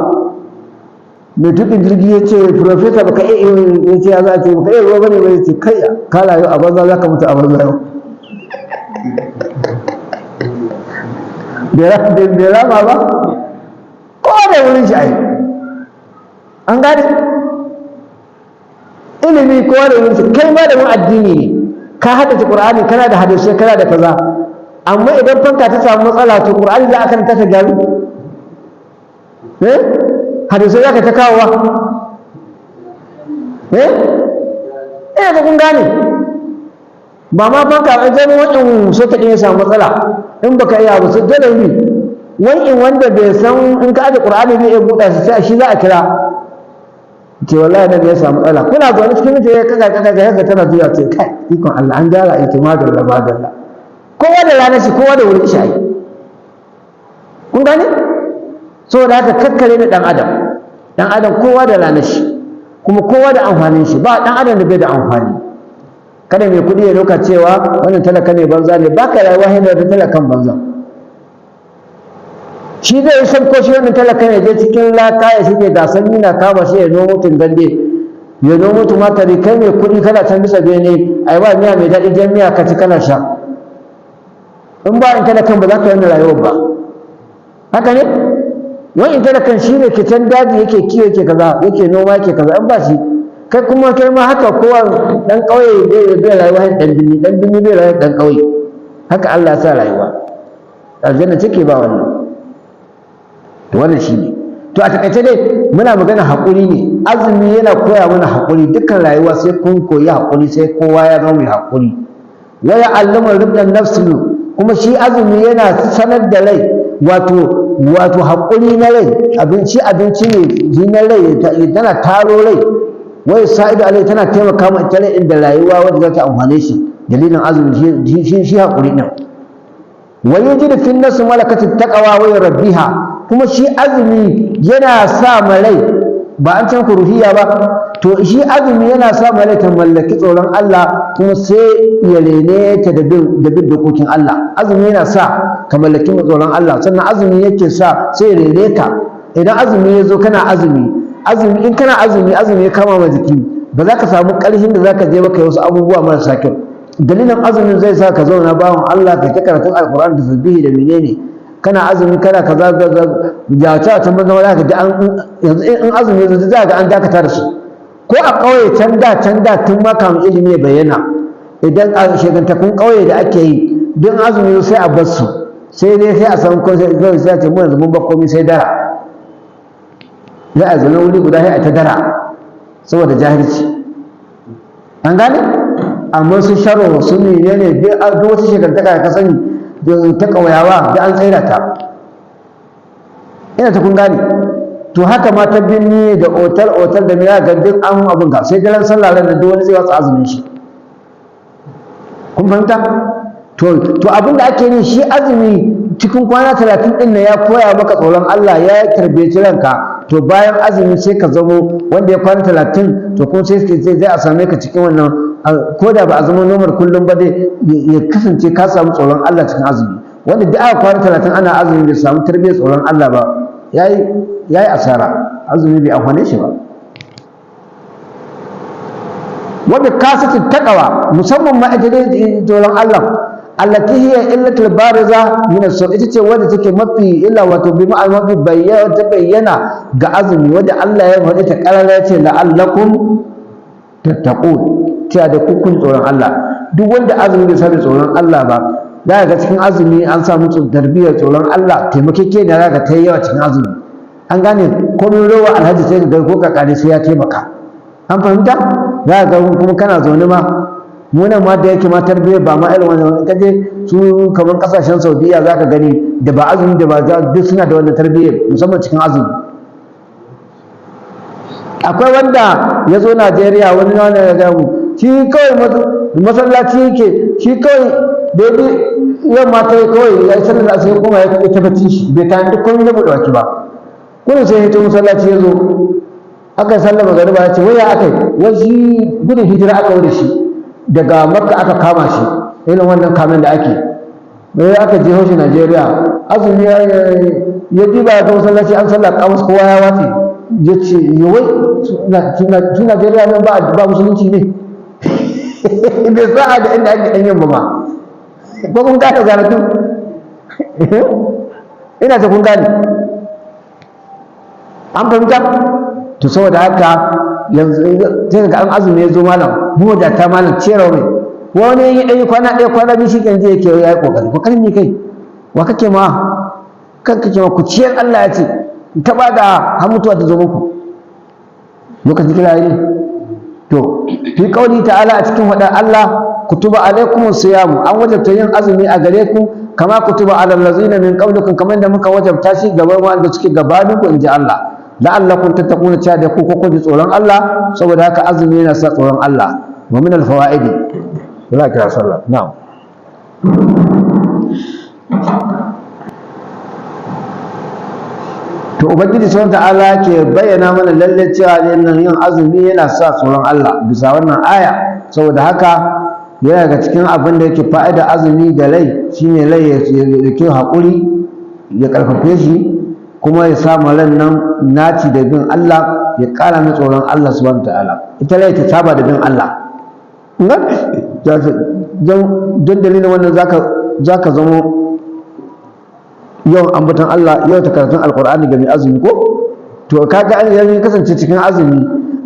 Speaker 1: Mai tuƙin jirgi ya ce profesa baka iya iyo, ya ce ya za a ce baka iya ruwa bane ba, ya ce kai ka rayu a banza za ka mutu a banza yau. Bai rama ba, kowa da wurin shi ai. An gane ilimi kowa da wurin shi, kai ma da mun addini ne, ka haddace Qur'ani, kana da hadisai, kana da kaza, amma idan fanka ta samu matsala to Qur'ani za a karanta ta gyaru, hadisai za ka ta kawowa, da kun gane. Ba ma fanka a zama wajen sota ɗin ya samu matsala, in baka iya ba su dole ne wani wanda bai san in ka aje Qur'ani bai iya buɗa shi, sai shi za a kira ce wallahi da ya samu matsala. Kuna zuwa cikin mutum ya kaga haka tana zuwa ce kai ikon Allah an gyara ita madalla madalla. Kowa da ranar shi, kowa da wurin shi ai. Kun gane? Saboda haka kakkare da ɗan adam kowa da ranar shi, kuma kowa da amfanin shi, ba ɗan adam da bai da amfani. Kada mai kuɗi ya ɗauka cewa wannan talaka ne banza ne, ba ka rayuwa yana da talakan banza. Shi zai san ko shi wannan talaka ne je cikin laka ya shige da sanyi na kama shi ya nomo tungande, ya nomo tumatari, kai mai kuɗi kana can bisa bene ai ba miya mai daɗi, jan miya ka ci kana sha. In ba in talakan ba za ka yi wannan rayuwar ba, haka ne? Wani in talakan shi ne ke can daji yake kiwo yake kaza, yake noma yake kaza, in ba shi kai kuma kai ma haka kowa ɗan ƙauye bai rayuwa ɗan binni, ɗan binni bai rayuwa ɗan ƙauye, haka Allah ya sa rayuwa. Aljanna take ba wannan. To wannan shi ne. To a takaice dai muna magana haƙuri ne, azumi yana koya mana haƙuri, dukkan rayuwa sai kun koyi haƙuri, sai kowa ya zama mai haƙuri. Wa ya'allimu ribdan nafsi, kuma shi azumi yana sanar da rai, wato haƙuri na rai, abinci ne ji na rai, tana taro rai, wai sa'idu alai tana taimaka ma ita rai da rayuwa wanda za ta amfane shi, dalilin azumi shi haƙuri ɗin. Wa yajidu fi nafsi malakatit taqwa wa rabbiha, kuma shi azumi yana sa ma rai, ba an can ruhiya ba, to shi azumi yana sa ma rai ta mallaki tsoron Allah, kuma sai ya rene ta da bin dokokin Allah. Azumi yana sa ka mallaki tsoron Allah, sannan azumi yake sa sai ya rene ka. Idan azumi ya zo kana azumi in kana azumi ya kama ma jiki, ba za ka samu ƙarfin da za ka je maka wasu abubuwa marasa kyau. Dalilin azumin zai sa ka zauna bawan Allah ka ta karatun alƙur'ani da tasbihi da menene, kana azumi kana kaza ga ta ta maza wala ka ji yanzu in azumi yanzu za ga an dakata da su. Ko a ƙauye can da tun ma kamun ilimi ya bayyana, idan a shekantakun ƙauye da ake yi don azumi sai a bar su, sai dai sai a san ko sai a ce mu yanzu mun ba komai sai dara, za a zaune wuri guda sai a ta dara saboda jahilci. An gane? Amma su sharo su menene duk wasu shekantaka ka sani ta ƙauyawa da an tsaida ta. Ina ta kun gane? To haka ma ta binni da otal da mai ga duk an abin ga sai daren sallah ran da duk wani zai watsa azumin shi. Kun fahimta? To abin da ake yi shi azumi cikin kwana 30 din ne ya koya maka tsoron Allah, ya tarbiyaci ranka. To bayan azumi sai ka zamo wanda ya kwana 30, to kuma sai zai a same ka cikin wannan, ko da ba a zama nomar kullum ba dai ya kasance ka samu tsoron Allah cikin azumi. Wanda duk aka kwana 30 ana azumi bai samu tarbiyyar tsoron Allah ba, yayi asara, azumi bai amfane shi ba. Wanda kasatu taqwa musamman ma ita dai tsoron Allah, allati hiya illatul bariza min as-sawm, ita ce wadda take mafi illa wato bi ma'ana mafi bayyana ga azumi, wadda Allah ya faɗi ta karara ce la'allakum tattaqun, cewa da kun tsoron Allah. Duk wanda azumi bai samu tsoron Allah ba, za ga cikin azumi an samu tarbiyyar tsoron Allah, taimakekeniya za ka ta yi yawa cikin azumi. An gane komai rawa alhaji sai ga ko kakari sai ya taimaka. An fahimta? Za ga kuma kana zaune ma munan ma da yake ma tarbiyyar ba ma irin wannan, kaje su kamar kasashen Saudiya za ka gani da ba azumi da ba duk suna da wannan tarbiyyar musamman cikin azumi. Akwai wanda ya zo Najeriya wani wanda ya gamu shi kawai masallaci yake, shi kawai daidai yamma ta kawai ya yi sallar da sai kuma ya tabbaci shi bai ta duk komai na buɗe baki ba. Kuma sai ya ce masallaci ya zo aka yi sallar magariba ya ce wai ya aka yi, wai shi gudun hijira aka wuce shi daga Makka aka kama shi, irin wannan kamen da ake mai aka je hoshi Najeriya. Azumi ya diba ya ga masallaci an sallar kamus kowa ya watse, ya ce yawai su Najeriya nan ba musulunci ne bai sa'a da inda ake ɗan yin ba ma. Ko kun gane zaratu? Ina ta kun gane an fahimta? To saboda haka yanzu sai ga an azumi ya zo malam mu da ta malam ciyarwa mai wani ya ɗanyi kwana ɗaya kwana biyu shi kan je yake ya yi ƙoƙari. Ƙoƙarin ne kai wa kake ma kan kake ma ku ciyar, Allah ya ce ta ba da har mutuwa ta zo muku lokacin kira ne. To fi qauli ta'ala a cikin faɗar Allah, kutuba alaikumus siyamu, an wajabta yin azumi a gare ku kama kutuba alal ladzina min qablikum, kamar da muka wajabta shi gaban wanda suke gabanin ku, inji Allah. La'allakum tattaquna, cewa da ku ko ku ji tsoron Allah, saboda haka azumi yana sa tsoron Allah. Wa min al-fawaidi wala kira sallah na'am. To ubangiji subhanahu ta'ala ke bayyana mana lalle cewa nan yin azumi yana sa tsoron Allah bisa wannan aya. Saboda haka yana daga cikin abin da yake fa'ida azumi da rai shine rai ya ke haƙuri, ya karfafe shi, kuma ya samu ran nan naci da bin Allah, ya ƙara mai tsoron Allah subhanahu ta'ala. Ita rai ta saba da bin Allah. Don dalilin wannan zaka zamo yawan ambaton Allah, yawan karatun alkur'ani ga mai azumi ko to kaga an yi kasance cikin azumi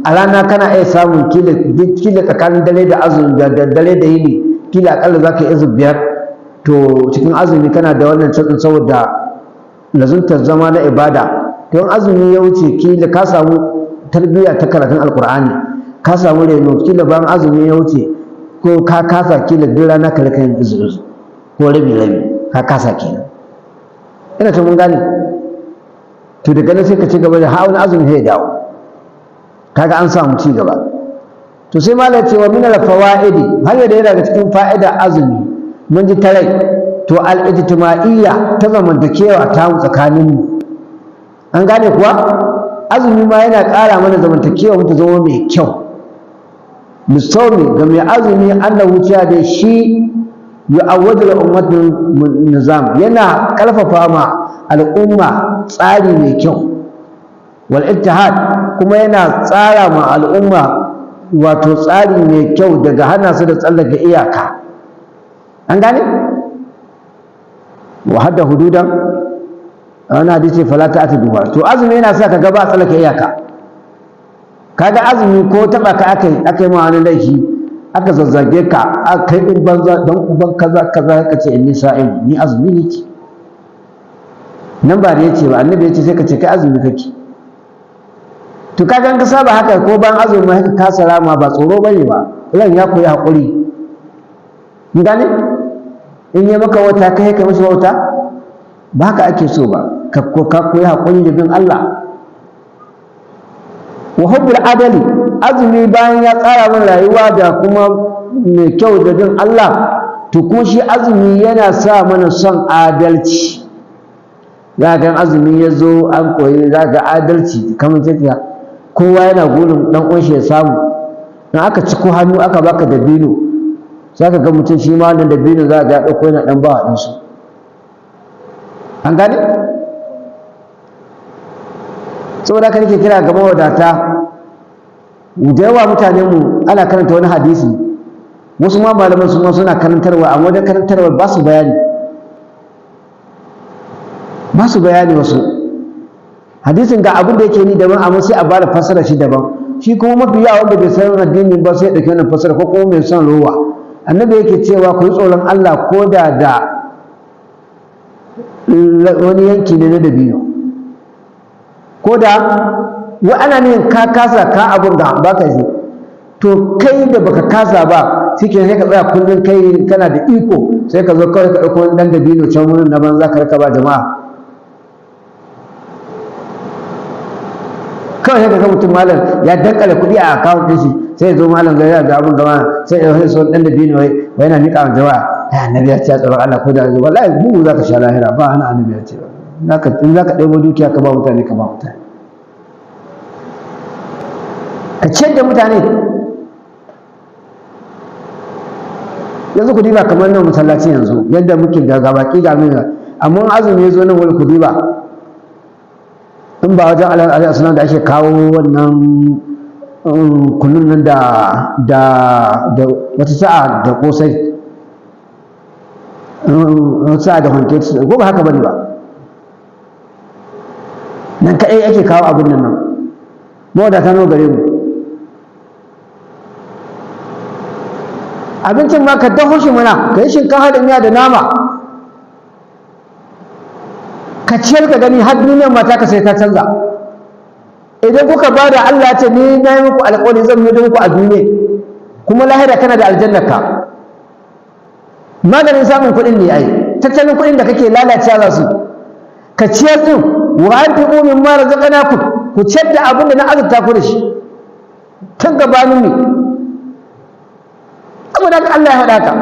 Speaker 1: a rana kana iya samun kila tsakanin dare da azumi da dare da yini kila akalla zaka yi izu 5. To cikin azumi kana da wannan cikin saboda lazuntar zama na ibada. Don azumi ya wuce kila ka samu tarbiyya ta karatun alkur'ani, ka samu reno, kila bayan azumi ya wuce ko ka kasa kila duk rana ka rika yin izu ko rabi ka kasa kenan. Ina ta mun gane. To daga nan sai ka ci gaba da hawan azumi sai ya dawo, kaga an samu ci gaba. To sai malai cewa min al fawaidi, har da yana daga cikin fa'ida azumi mun ji tarai, to al ijtima'iyya ta zamantakewa ta tsakanin mu. An gane kuwa azumi ma yana ƙara mana zamantakewa mu ta zama mai kyau. Musamman ga mai azumi annahu cewa da shi yu'awwadu al-ummatul nizam, yana karfafa ma al'umma tsari mai kyau, wal ittihad kuma yana tsara ma al'umma wato tsari mai kyau daga hana su da tsallaka iyaka. An gane? wa hadda hududan ana hadisi fala ta'taduha. To azumi yana sa ka ga ba tsallaka iyaka. Kaga azumi ko taba ka akai ma wani laifi, aka zazzage ka, aka yi banza dan uban kaza ka ce inni sa'im, ni azumi nake. Nan ba da yace ba, annabi yace sai ka ce kai azumi kake. To kaga an ka saba haka ko ban azumi haka ka salama, ba tsoro bane ba, ran ya koyi hakuri. Kin gane? In yi maka wata kai ka mishi wata, ba haka ake so ba, ka koyi hakuri da bin Allah. Wa hubbul adali, azumi bayan ya tsara min rayuwa da kuma mai kyau da bin Allah, to kuma shi azumi yana sa mana son adalci. Za ga azumi ya zo an koyi, za ga adalci kamar tafiya, kowa yana gurin dan uwan shi ya samu. In aka ciko hannu aka baka dabino, za ka ga mutum shi ma wannan dabino za ga ya ɗauko yana ɗan bawa ɗansu. An gane? Saboda haka nake kira ga mawadata, da yawa mutanenmu ana karanta wani hadisi, wasu ma malaman su ma suna karantarwa, amma wajen karantarwa ba su bayani. Ba su bayani wasu. Hadisin ga abin da yake ni daban, amma sai a bada fassara shi daban. Shi kuma mafi yawa wanda bai san addini ba sai ya ɗauki wannan fassara, ko kuma mai son rowa. Annabi yake cewa ku yi tsoron Allah ko da wani yanki ne na dabino. Ko da wa ana ne ka kasa ka abun da baka yi, to kai da baka kasa ba shike sai ka tsaya kullun kai kana da iko, sai ka zo kawai ka dauko wani dan dabino can wurin na banza ka raka ba jama'a. Kawai sai ka ga mutum malam ya dankale kuɗi a account din shi, sai ya zo malam ga abun gaba, sai ya so dan dabino wai yana nika wa jama'a. Ya annabi ya ce tsoron Allah ko da wallahi bugu zaka sha lahira, ba ana annabi ya ce ba. In za ka ɗebo dukiya ka ba mutane, ka ba mutane, ka ciyar da mutane. Yanzu ku diba kamar nan masallaci yanzu yadda muke ga baki ga mina, amma azumi ya zo nan wani ku diba, in ba wajen alaihi salam da ake kawo wannan kullun nan da wata sa'a da kosai, wata sa'a da hanke, ko ba haka bane ba, nan kaɗai ake kawo abin nan mawadata nawa gare mu. Abincin ma ka dafa shi mana, ka yi shinkafa da miya da nama, ka ciyar ka gani har duniyar mata ka sai ta canza. Idan kuka ba da Allah ce ni na yi muku alƙawari zan yi muku a duniya, kuma lahira kana da aljannarka. Maganin samun kuɗin ne ai, tattalin kuɗin da kake lalacewa za su, ka ciyar din wa anfiqu mimma razaqnakum, ku ciyar da abin da na azurta ku da shi tun gabanin ne. Saboda haka Allah ya faɗa ka.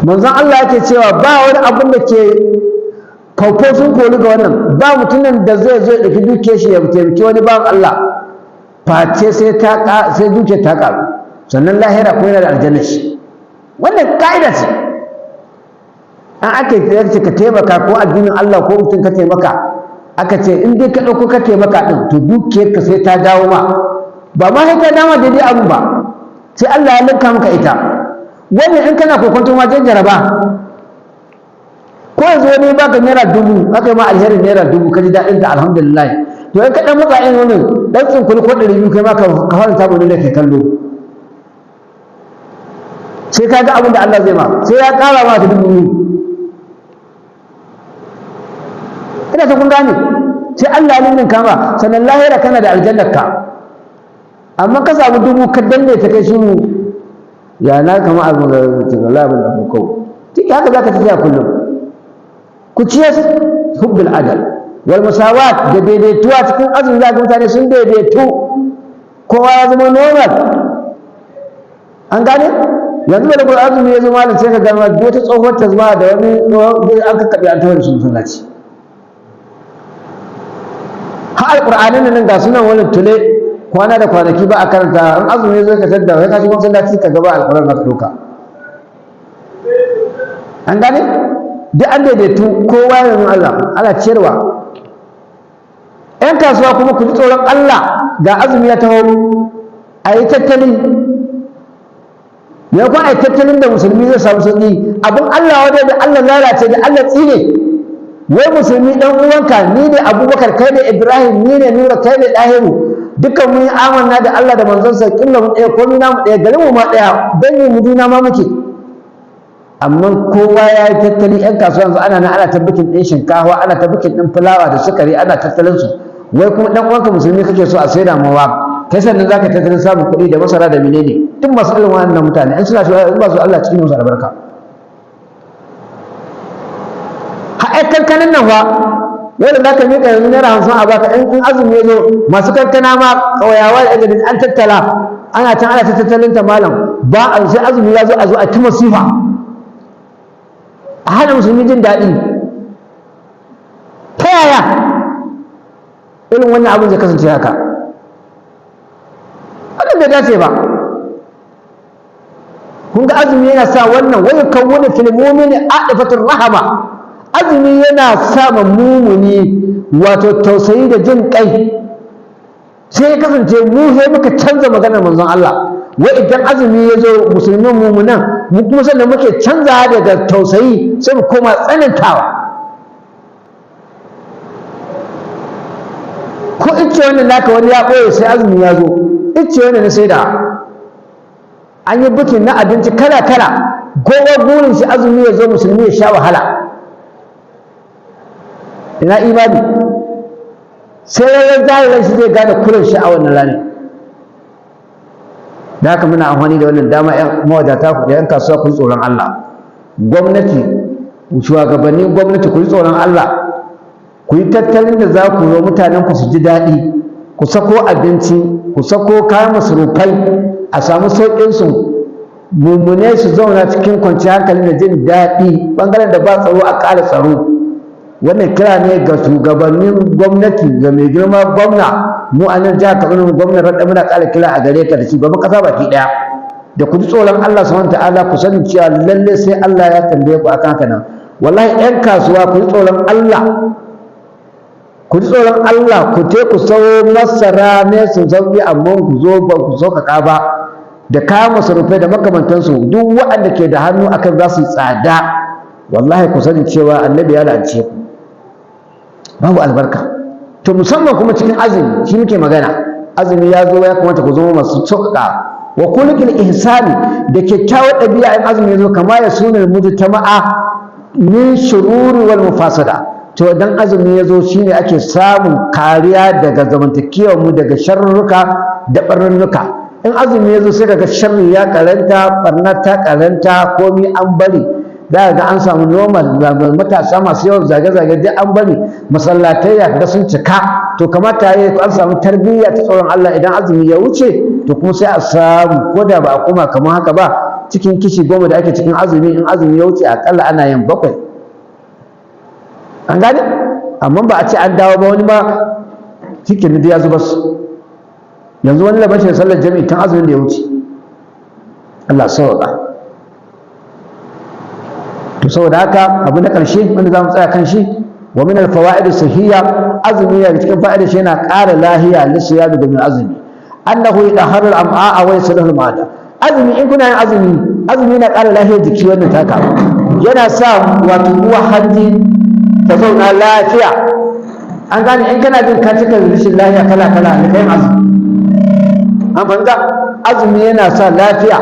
Speaker 1: Manzon Allah yake cewa ba wani abin da ke kaufo sun koli ga wannan, ba mutumin da zai zo ya ɗauki dukiyar shi ya taimaki wani bawan Allah face sai dukiyar ta ƙaru, sannan lahira ko yana da aljanna shi. Wannan ka'ida ce. An aka yi ka taimaka ko addinin Allah ko mutum ka taimaka, aka ce in dai ka ɗauko ka taimaka ɗin, to dukiyarka sai ta dawo ma, ba ma sai ta dawo daidai abu ba, sai Allah ya linka maka ita. Wannan in kana kokonto ma jan jaraba, ko yanzu wani baka naira 1000, aka yi ma alherin naira 1000, ka ji daɗin ta alhamdulillah, to in ka ɗan matsa yin wani ɗan tsinkuli ko 200 kai ma ka faranta mu da kai kallo, sai ka ga abin da Allah zai ma, sai ya ƙara ma ta 2000. Ina ta kun gane, sai Allah ya ninka ma, sannan lahira kana da aljannarka. Amma ka samu 1000 ka danne ta kai shi ya na kama abin da labin da kuka ciki haka za ka tafiya kullum. Ku ciyar hubbul adal wal musawat, da daidaituwa cikin azumi, za ka mutane sun daidaitu, kowa ya zama normal. An gane? Yanzu da kuma azumi ya zama da sai ka gama wata tsohuwar ta zama da wani an kakkaɓe an tawar sun sallaci. Har alƙur'anin nan ga sunan wani tule, kwana da kwanaki ba a karanta, an azumi zai ka tadda wai ka shiga masallaci ka gaba alƙur'an ka doka. An gane? Duk an daidaitu, kowa ya zama Allah, ana ciyarwa. 'Yan kasuwa kuma ku ji tsoron Allah, ga azumi ya taho a yi tattali ya kuma a yi tattalin da musulmi zai samu sauƙi abin Allah wadda da Allah lalace da Allah tsine wai musulmi ɗan uwanka ni ne Abubakar kai ne Ibrahim ni ne Nura kai ne Ɗahiru dukkan mun yi amanna da Allah da manzonsa killa mu ɗaya komai namu ɗaya garin mu ma ɗaya dangi mu juna ma muke amma kowa ya yi tattali ƴan kasuwa yanzu ana tabbakin ɗin shinkafa ana tabbakin ɗin fulawa da sukari ana tattalin su wai kuma ɗan uwanka musulmi kake so a saida mawa kai sannan zaka tattalin samun kuɗi da masara da menene duk masu irin wannan mutane in suna shi in ba su Allah cikin musu albarka har kankanin nan fa wanda za ka miƙa yanzu naira 50 a baka in azumi ya zo masu kankana ma ƙauyawa da ɗaga an tattala ana can ana ta tattalin ta malam ba a sai azumi ya zo a zo a ta masifa a hana musulmi jin daɗi ta yaya irin wannan abin zai kasance haka wannan bai dace ba kun ga azumi yana sa wannan wai kan wani filmomi ne aɗifatun rahama azumi yana sa mumuni wato tausayi da jin kai sai ya kasance mu sai muka canza maganar manzon Allah wai idan azumi ya zo musulmin mumunan mu kuma sannan muke canza daga tausayi sai mu koma tsanantawa ko ice wannan naka wani ya ɓoye sai azumi ya zo ice wannan na sai da an yi bikin na abinci kala kala kowa burin shi azumi ya zo musulmi ya sha wahala ina imani sai yayin zahirin shi zai gane kurin shi a wannan ranar da haka muna amfani da wannan dama ƴan mawadata ku da ƴan kasuwa ku yi tsoron Allah gwamnati shugabannin gwamnati ku yi tsoron Allah ku yi tattalin da za ku zo mutanen ku su ji daɗi ku sako abinci ku sako kayan masarufai a samu sauƙin su mummune su zauna cikin kwanciyar hankali da jin daɗi ɓangaren da ba tsaro a ƙara tsaro wannan kira ne ga shugabannin gwamnati ga mai girma gwamna mu a nan jihar Kaduna gwamnan radda muna ƙara kira a gare ka da shugaban ƙasa baki ɗaya da ku ji tsoron Allah subhanahu ta'ala ku sani cewa lalle sai Allah ya tambaye ku akan haka nan wallahi ƴan kasuwa ku ji tsoron Allah ku ji tsoron Allah ku te ku sayo masara ne su sauki amma ku zo ba ku sauƙaƙa ba da kayan masarufai da makamantansu duk waɗanda ke da hannu akan za su tsada wallahi ku sani cewa annabi ya la'ance ku babu albarka to musamman kuma cikin azumi shi muke magana azumi ya zo ya kamata ku zama masu sauƙaƙa wa kulikil ihsani da kyakkyawar ɗabi'a in azumi ya zo kama ya sunan mujtama'a min shururi wal mufasada to dan azumi ya zo shine ake samun kariya daga zamantakewar mu daga sharruka da barnuka in azumi ya zo sai kaga sharri ya karanta barna ta karanta komai an bari za ga an samu normal matasa masu yawan zage-zage duk an bari masallatai ya ga sun cika to kamata ya an samu tarbiyya ta tsoron Allah idan azumi ya wuce to kuma sai a samu ko da ba a koma kamar haka ba cikin kishi 10 da ake cikin azumi in azumi ya wuce akalla ana yin 7 an gane amma ba a ce an dawo ba wani ba cikin da ya zuba su yanzu wani labarin sallar jami'i tun azumin da ya wuce Allah sauka to saboda haka abu na ƙarshe wanda za mu tsaya kan shi wa min al-fawaid as-sahiyya azumi daga cikin fa'idar shi yana ƙara lahiya lisiyadu da min azumi annahu yadahharu al-am'a wa yasluhu al-ma'da azumi in kuna yin azumi yana ƙara lahiyar jiki wannan taka yana sa wato uwa hanji ta zauna lafiya an gane in kana jin ka cika rashin lafiya kala kala ne kai azumi an fahimta azumi yana sa lafiya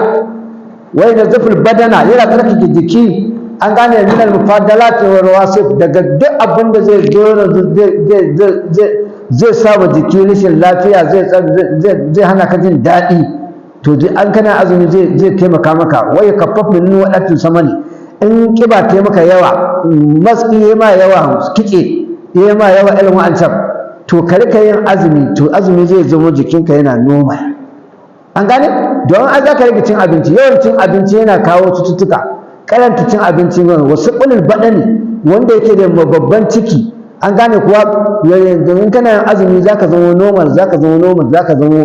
Speaker 1: wa yanzuful badana yana tsarkake jiki an gane min al-mufadalat wa rawasif daga duk abin da zai dora zai saba jiki rashin lafiya zai hana ka jin daɗi to an kana azumi zai taimaka maka wai kaffaf min wadatin samani in kiba ta maka yawa maski ya ma yawa kice ya ma yawa irin wa'ancan to ka rika yin azumi to azumi zai zama jikinka yana normal an gane don an za ka rika cin abinci yawan cin abinci yana kawo cututtuka karanta cin abinci wasu ƙulul baɗani wanda yake da babban ciki an gane kuwa domin kana yin azumi za ka zama normal za ka zama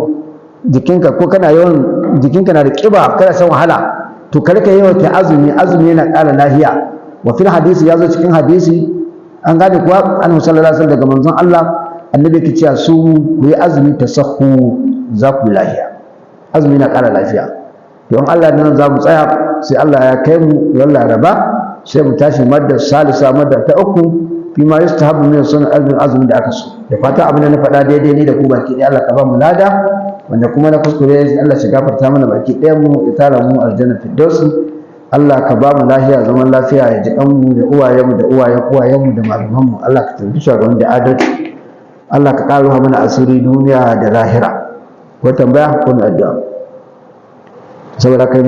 Speaker 1: jikinka ko kana yawan jikinka na da ƙiba kana shan wahala to ka rika yawan ta azumi yana ƙara lafiya wa fil hadisi ya zo cikin hadisi an gane kuwa an sallallahu alaihi wasallam daga manzon Allah annabi ke cewa su ku yi azumi tasahhu za ku lafiya, azumi na ƙara lafiya. don Allah nan za mu tsaya sai Allah ya kai mu ran Laraba sai mu tashi madda salisa madda ta uku fi ma yustahabu min sunan azumi da aka so. Da fata abin da na faɗa daidai ne da ku baki ɗaya Allah ka ba mu lada, wanda kuma na kuskure Allah shi gafarta mana baki ɗayan mu ya tara mu aljanna firdausi. Allah ka ba mu lafiya zaman lafiya ya ji mu da uwayenmu da uwayenmu da malamanmu. Allah ka tabbata shugaban da adalci. Allah ka ƙaro mana asiri duniya da lahira. Ko tambaya ko addu'a saboda kai